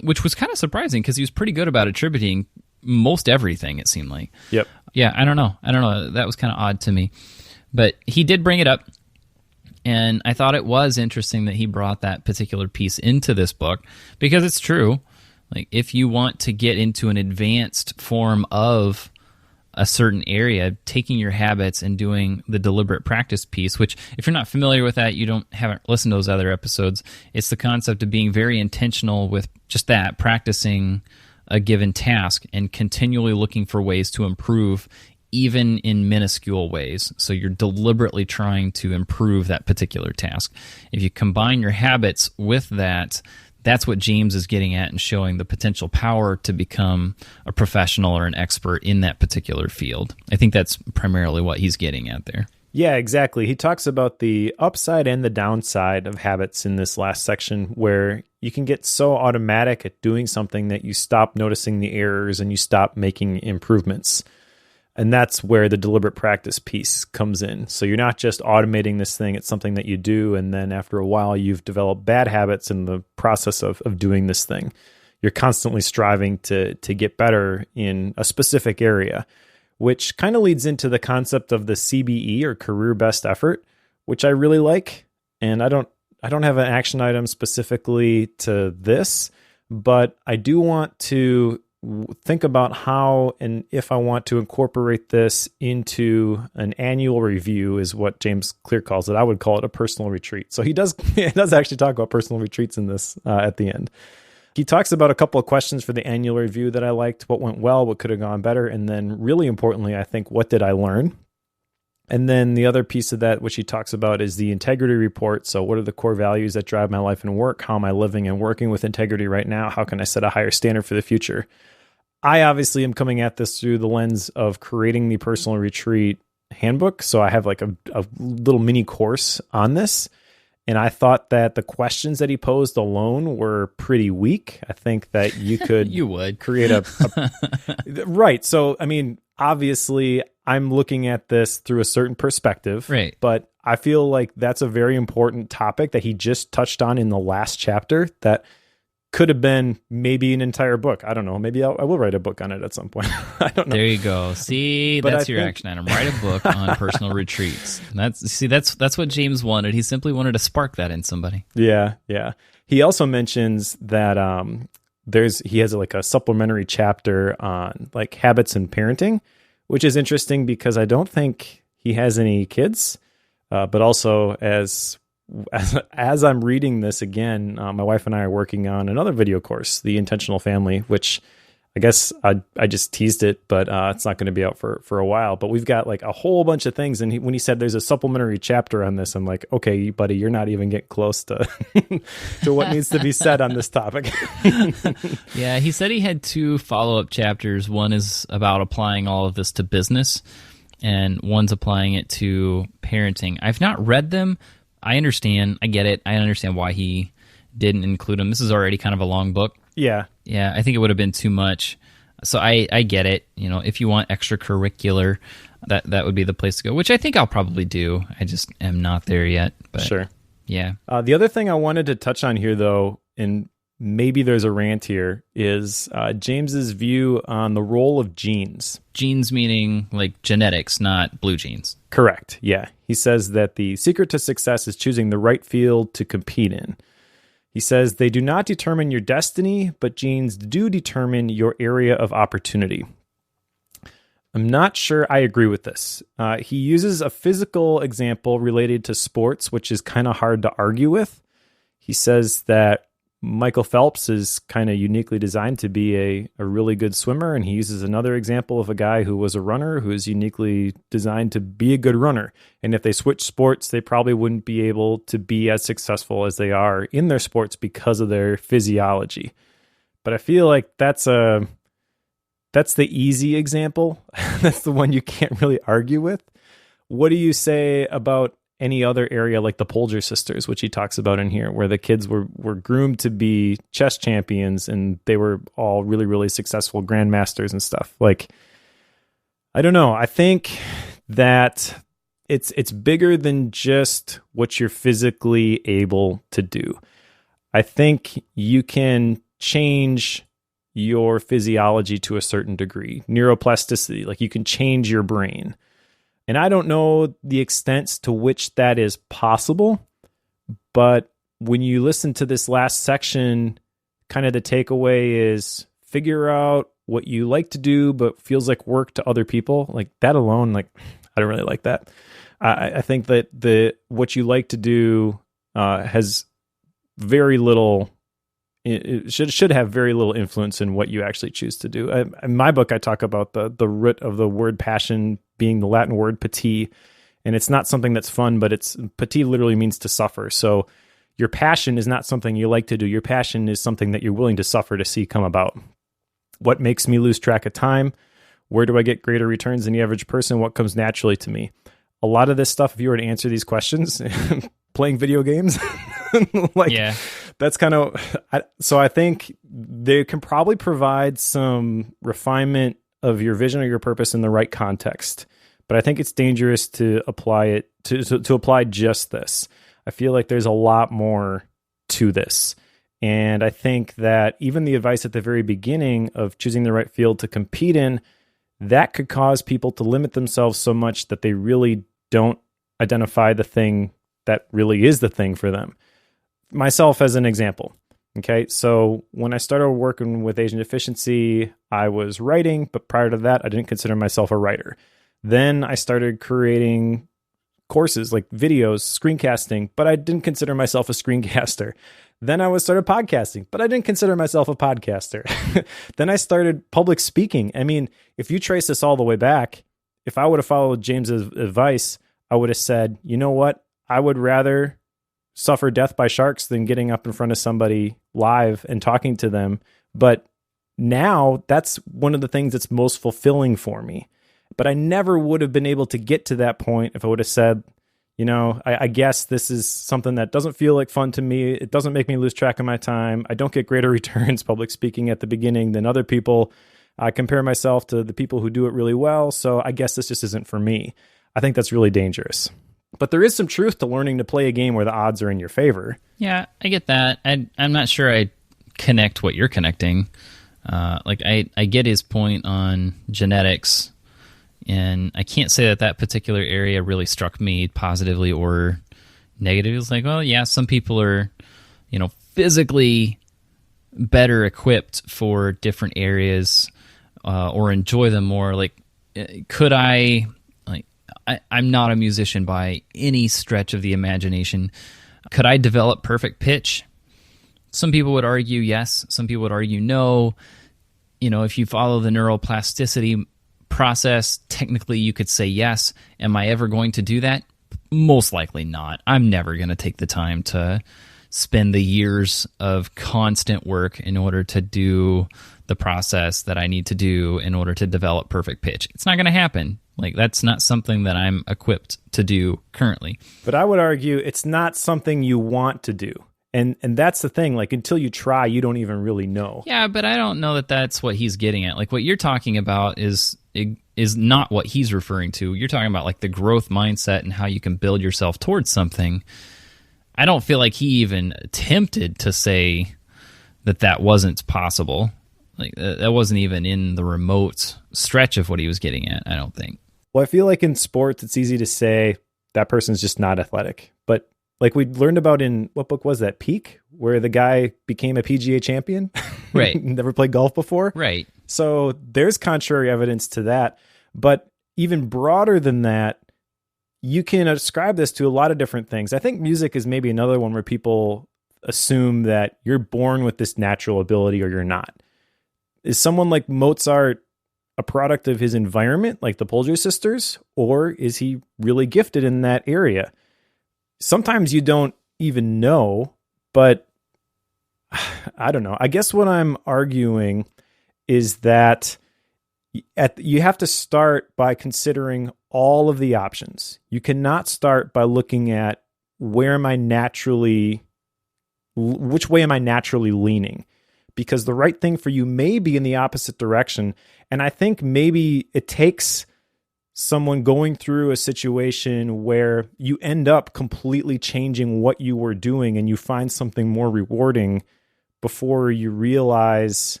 which was kind of surprising because he was pretty good about attributing most everything, it seemed like. Yep. Yeah, I don't know. That was kind of odd to me. But he did bring it up, and I thought it was interesting that he brought that particular piece into this book because it's true. Like, if you want to get into an advanced form of a certain area, taking your habits and doing the deliberate practice piece, which if you're not familiar with that, haven't listened to those other episodes, it's the concept of being very intentional with just that, practicing a given task and continually looking for ways to improve, even in minuscule ways. So you're deliberately trying to improve that particular task. If you combine your habits with that, that's what James is getting at and showing the potential power to become a professional or an expert in that particular field. I think that's primarily what he's getting at there. Yeah, exactly. He talks about the upside and the downside of habits in this last section, where you can get so automatic at doing something that you stop noticing the errors and you stop making improvements. And that's where the deliberate practice piece comes in. So you're not just automating this thing, it's something that you do, and then after a while you've developed bad habits in the process of doing this thing. You're constantly striving to get better in a specific area, which kind of leads into the concept of the CBE, or career best effort, which I really like. And I don't have an action item specifically to this, but I do want to think about how and if I want to incorporate this into an annual review, is what James Clear calls it. I would call it a personal retreat. So he does actually talk about personal retreats in this at the end. He talks about a couple of questions for the annual review that I liked, what went well, what could have gone better, and then really importantly, I think, what did I learn? And then the other piece of that, which he talks about, is the integrity report. So what are the core values that drive my life and work? How am I living and working with integrity right now? How can I set a higher standard for the future? I obviously am coming at this through the lens of creating the personal retreat handbook. So I have like a little mini course on this. And I thought that the questions that he posed alone were pretty weak. I think that you could you would create a right. So, I mean, obviously I'm looking at this through a certain perspective, right? But I feel like that's a very important topic that he just touched on in the last chapter that could have been maybe an entire book. I don't know. Maybe I will write a book on it at some point. I don't know. There you go. See, that's your action item. Write a book on personal retreats. And that's what James wanted. He simply wanted to spark that in somebody. Yeah, yeah. He also mentions that he has like a supplementary chapter on like habits and parenting, which is interesting because I don't think he has any kids. But also as I'm reading this again, my wife and I are working on another video course, The Intentional Family, which I guess I just teased it, but it's not going to be out for a while. But we've got like a whole bunch of things. And when he said there's a supplementary chapter on this, I'm like, okay, buddy, you're not even getting close to to what needs to be said on this topic. Yeah, he said he had 2 follow-up chapters. One is about applying all of this to business, and one's applying it to parenting. I've not read them. I understand. I get it. I understand why he didn't include them. This is already kind of a long book. Yeah. Yeah, I think it would have been too much. So I get it. You know, if you want extracurricular, that would be the place to go, which I think I'll probably do. I just am not there yet. But sure. Yeah. The other thing I wanted to touch on here, though, and maybe there's a rant here, is James's view on the role of genes. Genes meaning like genetics, not blue jeans. Correct. Yeah. He says that the secret to success is choosing the right field to compete in. He says they do not determine your destiny, but genes do determine your area of opportunity. I'm not sure I agree with this. He uses a physical example related to sports, which is kind of hard to argue with. He says that Michael Phelps is kind of uniquely designed to be a really good swimmer, and he uses another example of a guy who was a runner who is uniquely designed to be a good runner. And if they switch sports, they probably wouldn't be able to be as successful as they are in their sports because of their physiology. But I feel like that's the easy example. That's the one you can't really argue with. What do you say about any other area like the Polger sisters, which he talks about in here, where the kids were groomed to be chess champions and they were all really, really successful grandmasters and stuff. Like, I don't know. I think that it's bigger than just what you're physically able to do. I think you can change your physiology to a certain degree. Neuroplasticity, like you can change your brain. And I don't know the extent to which that is possible, but when you listen to this last section, kind of the takeaway is figure out what you like to do, but feels like work to other people. Like that alone, like I don't really like that. I think that what you like to do has very little. It should have very little influence in what you actually choose to do. In my book, I talk about the root of the word passion being the Latin word pati, and it's not something that's fun, but pati literally means to suffer. So your passion is not something you like to do. Your passion is something that you're willing to suffer to see come about. What makes me lose track of time? Where do I get greater returns than the average person? What comes naturally to me? A lot of this stuff, if you were to answer these questions, playing video games, like that's kind of, so I think they can probably provide some refinement of your vision or your purpose in the right context. But I think it's dangerous to apply it to apply just this. I feel like there's a lot more to this. And I think that even the advice at the very beginning of choosing the right field to compete in, that could cause people to limit themselves so much that they really don't identify the thing that really is the thing for them. Myself as an example. Okay, so when I started working with Asian deficiency, I was writing, but prior to that, I didn't consider myself a writer. Then I started creating courses like videos, screencasting, but I didn't consider myself a screencaster. Then I started podcasting, but I didn't consider myself a podcaster. Then I started public speaking. I mean, if you trace this all the way back, if I would have followed James's advice, I would have said, you know what? I would rather suffer death by sharks than getting up in front of somebody live and talking to them. But now that's one of the things that's most fulfilling for me. But I never would have been able to get to that point if I would have said, you know, I guess this is something that doesn't feel like fun to me. It doesn't make me lose track of my time. I don't get greater returns public speaking at the beginning than other people. I compare myself to the people who do it really well. So I guess this just isn't for me. I think that's really dangerous. But there is some truth to learning to play a game where the odds are in your favor. Yeah, I get that. I'm not sure I connect what you're connecting. I get his point on genetics, and I can't say that particular area really struck me positively or negatively. It's like, well, yeah, some people are, physically better equipped for different areas or enjoy them more. Like, could I... I'm not a musician by any stretch of the imagination. Could I develop perfect pitch? Some people would argue yes. Some people would argue no. If you follow the neuroplasticity process, technically you could say yes. Am I ever going to do that? Most likely not. I'm never going to take the time to spend the years of constant work in order to do the process that I need to do in order to develop perfect pitch. It's not going to happen. Like, that's not something that I'm equipped to do currently. But I would argue it's not something you want to do. And that's the thing. Like, until you try, you don't even really know. Yeah, but I don't know that that's what he's getting at. Like, what you're talking about is not what he's referring to. You're talking about, like, the growth mindset and how you can build yourself towards something. I don't feel like he even attempted to say that wasn't possible. Like, that wasn't even in the remote stretch of what he was getting at, I don't think. Well, I feel like in sports, it's easy to say that person's just not athletic. But like we learned about in, what book was that, Peak, where the guy became a PGA champion? Right. Never played golf before? Right. So there's contrary evidence to that. But even broader than that, you can ascribe this to a lot of different things. I think music is maybe another one where people assume that you're born with this natural ability or you're not. Is someone like Mozart a product of his environment, like the Polger sisters, or is he really gifted in that area? Sometimes you don't even know, but I don't know. I guess what I'm arguing is that You have to start by considering all of the options. You cannot start by looking at which way am I naturally leaning? Because the right thing for you may be in the opposite direction. And I think maybe it takes someone going through a situation where you end up completely changing what you were doing and you find something more rewarding before you realize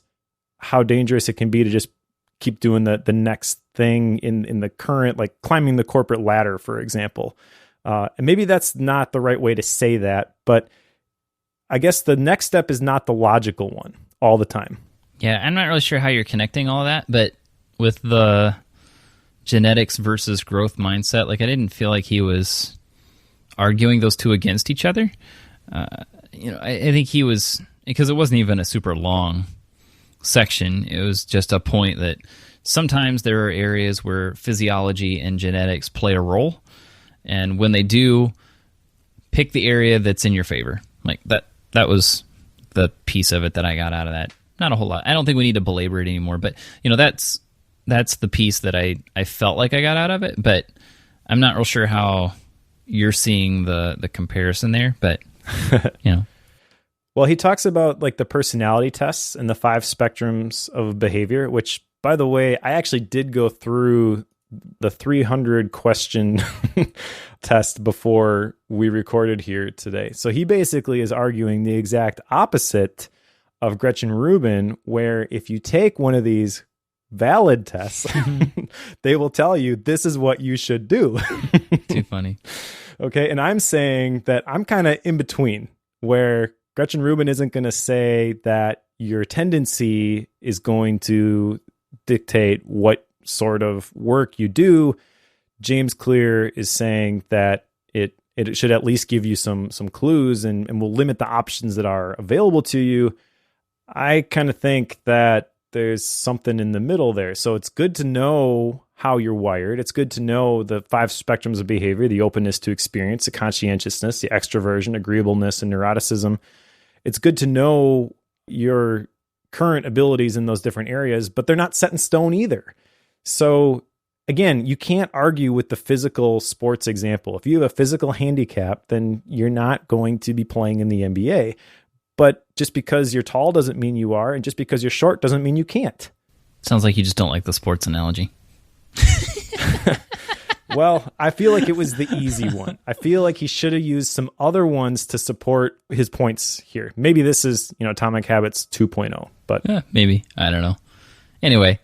how dangerous it can be to just keep doing the next thing in the current, like climbing the corporate ladder, for example. And maybe that's not the right way to say that, but I guess the next step is not the logical one all the time. Yeah, I'm not really sure how you're connecting all that, but with the genetics versus growth mindset, like I didn't feel like he was arguing those two against each other. I think he was, because it wasn't even a super long section. It was just a point that sometimes there are areas where physiology and genetics play a role, and when they do, pick the area that's in your favor. Like that was the piece of it that I got out of that. Not a whole lot. I don't think we need to belabor it anymore, but that's the piece that I felt like I got out of it, but I'm not real sure how you're seeing the comparison there, but Well, he talks about like the personality tests and the 5 spectrums of behavior, which, by the way, I actually did go through the 300 question test before we recorded here today. So he basically is arguing the exact opposite of Gretchen Rubin, where if you take one of these valid tests, they will tell you this is what you should do. Too funny. Okay. And I'm saying that I'm kind of in between, where Gretchen Rubin isn't going to say that your tendency is going to dictate what sort of work you do. James Clear is saying that it should at least give you some clues and will limit the options that are available to you. I kind of think that there's something in the middle there. So it's good to know how you're wired. It's good to know the 5 spectrums of behavior: the openness to experience, the conscientiousness, the extroversion, agreeableness, and neuroticism. It's good to know your current abilities in those different areas, but they're not set in stone either. So again, you can't argue with the physical sports example. If you have a physical handicap, then you're not going to be playing in the NBA. But just because you're tall doesn't mean you are, and just because you're short doesn't mean you can't. Sounds like you just don't like the sports analogy. Well, I feel like it was the easy one. I feel like he should have used some other ones to support his points here. Maybe this is, Atomic Habits 2.0, but maybe. I don't know. Anyway,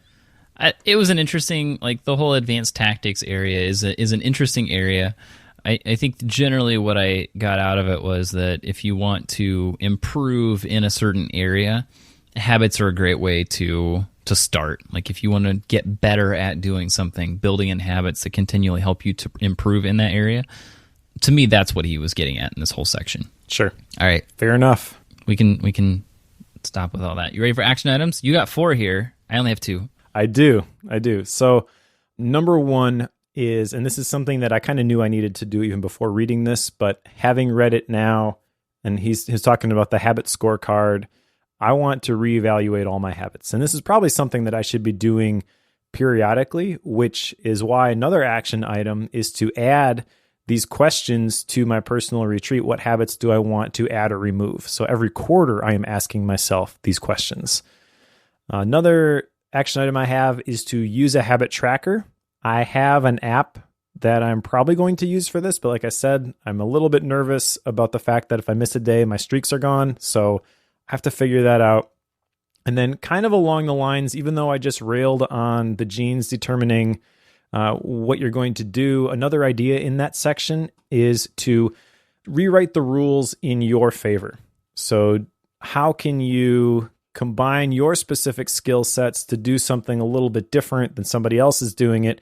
it was an interesting, like the whole advanced tactics area is an interesting area. I think generally what I got out of it was that if you want to improve in a certain area, habits are a great way to start. Like if you want to get better at doing something, building in habits that continually help you to improve in that area. To me, that's what he was getting at in this whole section. Sure. All right. Fair enough. We can stop with all that. You ready for action items? You got 4 here. I only have 2. I do. So number 1 is, and this is something that I kind of knew I needed to do even before reading this, but having read it now, and he's talking about the habit scorecard, I want to reevaluate all my habits. And this is probably something that I should be doing periodically, which is why another action item is to add these questions to my personal retreat. What habits do I want to add or remove? So every quarter I am asking myself these questions. Another action item I have is to use a habit tracker. I have an app that I'm probably going to use for this, but like I said, I'm a little bit nervous about the fact that if I miss a day, my streaks are gone. So I have to figure that out. And then kind of along the lines, even though I just railed on the genes determining what you're going to do, another idea in that section is to rewrite the rules in your favor. So how can you combine your specific skill sets to do something a little bit different than somebody else is doing it?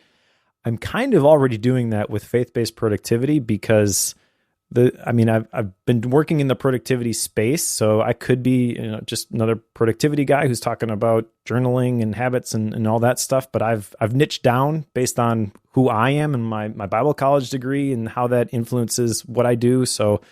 I'm kind of already doing that with faith-based productivity because I've been working in the productivity space, so I could be just another productivity guy who's talking about journaling and habits and all that stuff. But I've niched down based on who I am and my Bible college degree and how that influences what I do. So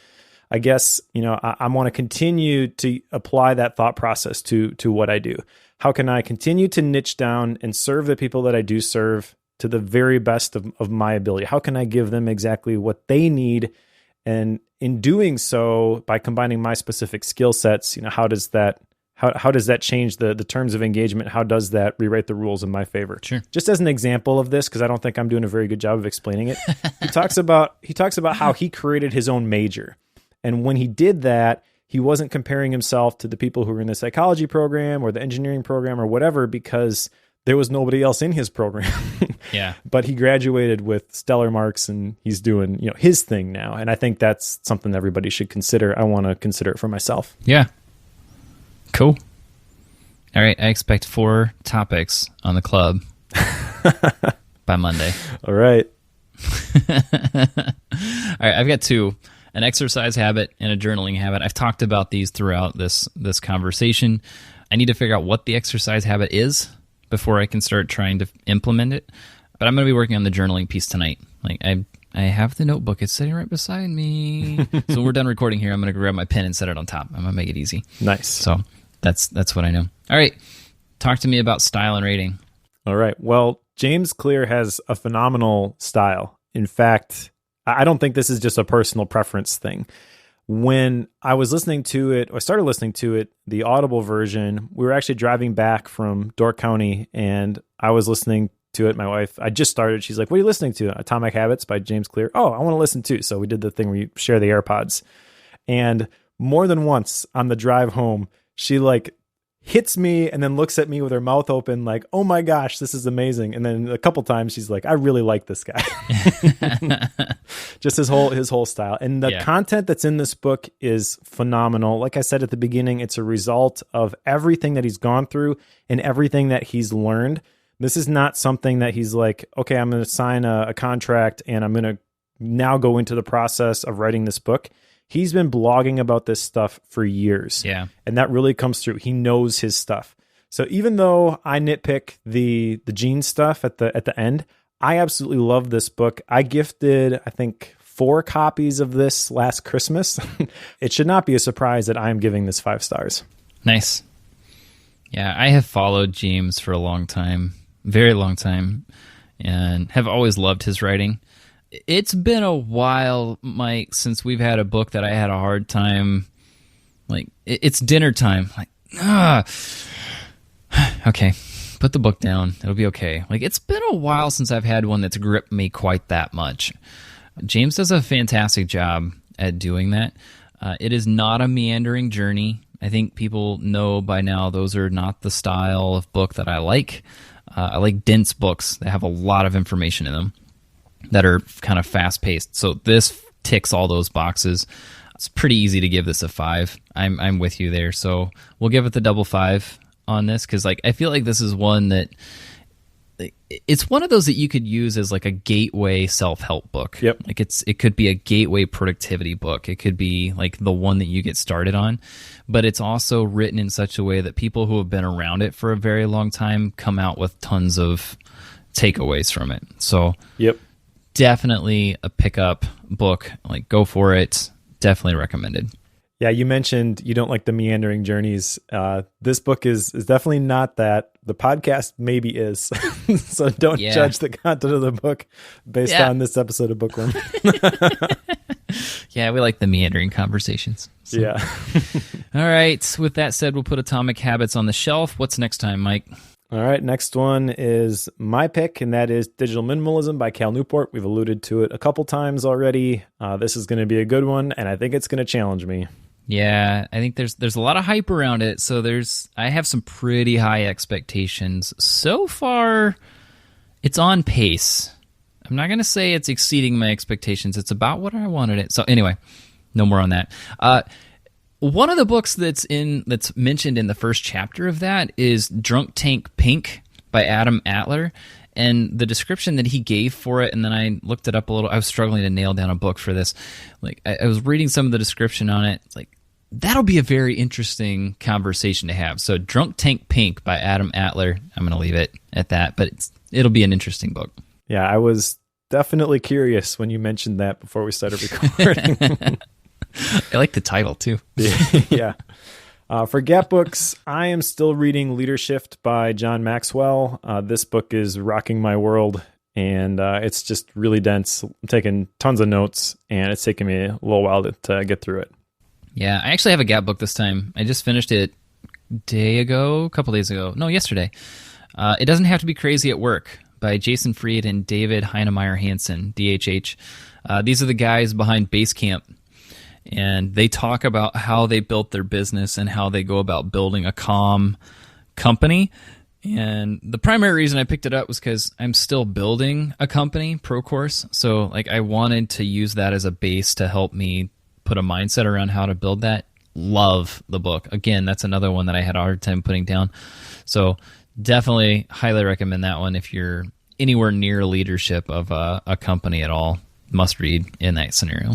I guess I want to continue to apply that thought process to what I do. how can I continue to niche down and serve the people that I do serve to the very best of my ability? How can I give them exactly what they need? And in doing so, by combining my specific skill sets, how does that change the terms of engagement? How does that rewrite the rules in my favor? Sure. Just as an example of this, because I don't think I'm doing a very good job of explaining it. He talks about how he created his own major. And when he did that, he wasn't comparing himself to the people who were in the psychology program or the engineering program or whatever, because there was nobody else in his program. Yeah. But he graduated with stellar marks and he's doing, his thing now. And I think that's something everybody should consider. I want to consider it for myself. Yeah. Cool. All right. I expect 4 topics on the club by Monday. All right. All right. I've got 2. An exercise habit and a journaling habit. I've talked about these throughout this conversation. I need to figure out what the exercise habit is before I can start trying to implement it. But I'm going to be working on the journaling piece tonight. Like I have the notebook. It's sitting right beside me. So when we're done recording here, I'm going to grab my pen and set it on top. I'm going to make it easy. Nice. So that's what I know. All right. Talk to me about style and rating. All right. Well, James Clear has a phenomenal style. In fact, I don't think this is just a personal preference thing. When I was listening to it, or started listening to it, the Audible version, we were actually driving back from Door County and I was listening to it. My wife, I just started. She's like, "What are you listening to?" Atomic Habits by James Clear. Oh, I want to listen too. So we did the thing where you share the AirPods. And more than once on the drive home, she hits me and then looks at me with her mouth open like, "Oh my gosh, this is amazing." And then a couple times she's like, "I really like this guy." Just his whole style. And the content that's in this book is phenomenal. Like I said at the beginning, it's a result of everything that he's gone through and everything that he's learned. This is not something that he's like, "Okay, I'm going to sign a contract and I'm going to now go into the process of writing this book." He's been blogging about this stuff for years. Yeah. And that really comes through. He knows his stuff. So even though I nitpick the gene stuff at the end, I absolutely love this book. I gifted, I think, 4 copies of this last Christmas. It should not be a surprise that I'm giving this 5 stars. Nice. Yeah, I have followed James for a long time, very long time, and have always loved his writing. It's been a while, Mike, since we've had a book that I had a hard time. Like, it's dinner time. Like, okay, put the book down. It'll be okay. Like, it's been a while since I've had one that's gripped me quite that much. James does a fantastic job at doing that. It is not a meandering journey. I think people know by now those are not the style of book that I like. I like dense books that have a lot of information in them, that are kind of fast-paced. So this ticks all those boxes. It's pretty easy to give this a 5. I'm with you there. So we'll give it the double 5 on this, because I feel like this is one that it's one of those that you could use as like a gateway self-help book. Yep. Like it could be a gateway productivity book. It could be like the one that you get started on, but it's also written in such a way that people who have been around it for a very long time come out with tons of takeaways from it. So yep. Definitely a pickup book. Like, go for it. Definitely recommended. Yeah, you mentioned you don't like the meandering journeys. This book is definitely not that. The podcast maybe is. So don't judge the content of the book based on this episode of Bookworm. Yeah, we like the meandering conversations. So. Yeah. All right. With that said, we'll put Atomic Habits on the shelf. What's next time, Mike? All right, next one is my pick, and that is Digital Minimalism by Cal Newport. We've alluded to it a couple times already. This is going to be a good one, and I think it's going to challenge me. Yeah, I think there's a lot of hype around it, so I have some pretty high expectations. So far, it's on pace. I'm not going to say it's exceeding my expectations. It's about what I wanted it. So anyway, no more on that. One of the books that's mentioned in the first chapter of that is Drunk Tank Pink by Adam Atler, and the description that he gave for it, and then I looked it up a little. I was struggling to nail down a book for this. Like, I was reading some of the description on it. It's like, that'll be a very interesting conversation to have. So Drunk Tank Pink by Adam Atler. I'm going to leave it at that, but it'll be an interesting book. Yeah, I was definitely curious when you mentioned that before we started recording. I like the title too. Yeah. For Gap Books, I am still reading Leadership by John Maxwell. This book is rocking my world, and it's just really dense. I'm taking tons of notes, and it's taken me a little while to get through it. Yeah, I actually have a Gap book this time. I just finished it a couple days ago. No, yesterday. It Doesn't Have to Be Crazy at Work by Jason Fried and David Heinemeier Hansen, DHH. These are the guys behind Basecamp. And they talk about how they built their business and how they go about building a calm company. And the primary reason I picked it up was because I'm still building a company, Procourse. So like I wanted to use that as a base to help me put a mindset around how to build that. Love the book. Again, that's another one that I had a hard time putting down. So definitely highly recommend that one if you're anywhere near leadership of a company at all. Must read in that scenario.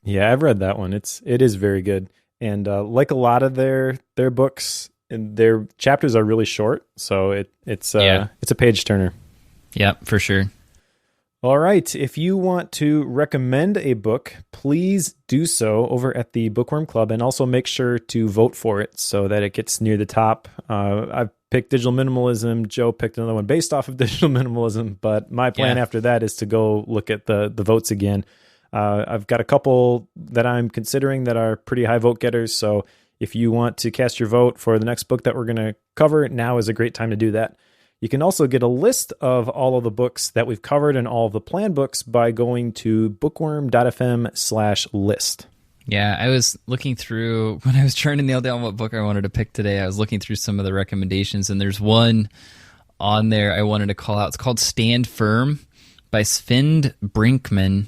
Yeah, I've read that one. It is very good. And like a lot of their books, and their chapters are really short, so it's a page turner. Yeah, for sure. All right. If you want to recommend a book, please do so over at the Bookworm Club, and also make sure to vote for it so that it gets near the top. I've picked Digital Minimalism. Joe picked another one based off of Digital Minimalism, but my plan after that is to go look at the votes again. I've got a couple that I'm considering that are pretty high vote getters. So if you want to cast your vote for the next book that we're going to cover, now is a great time to do that. You can also get a list of all of the books that we've covered and all of the planned books by going to bookworm.fm/list. Yeah, I was looking through, when I was trying to nail down what book I wanted to pick today, I was looking through some of the recommendations, and there's one on there I wanted to call out. It's called Stand Firm by Sven Brinkman.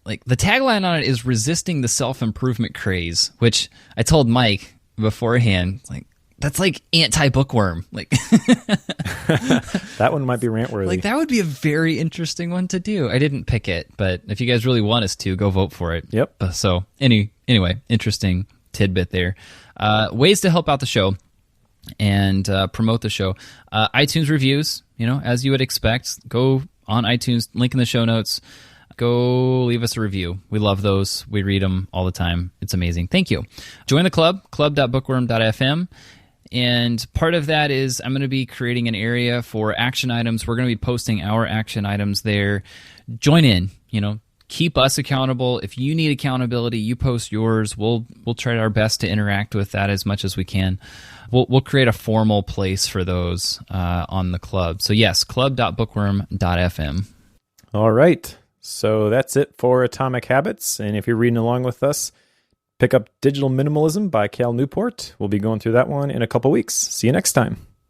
Like, the tagline on it is resisting the self-improvement craze, which I told Mike beforehand, like, that's like anti-bookworm. Like that one might be rant-worthy. Like, that would be a very interesting one to do. I didn't pick it, but if you guys really want us to, go vote for it. Yep. So anyway, interesting tidbit there. Ways to help out the show and promote the show. iTunes reviews, as you would expect. Go on iTunes, link in the show notes. Go leave us a review. We love those. We read them all the time. It's amazing. Thank you. Join the club, club.bookworm.fm. And part of that is I'm going to be creating an area for action items. We're going to be posting our action items there. Join in, keep us accountable. If you need accountability, you post yours. We'll try our best to interact with that as much as we can. We'll create a formal place for those on the club. So yes, club.bookworm.fm. All right. So that's it for Atomic Habits. And if you're reading along with us, pick up Digital Minimalism by Cal Newport. We'll be going through that one in a couple weeks. See you next time.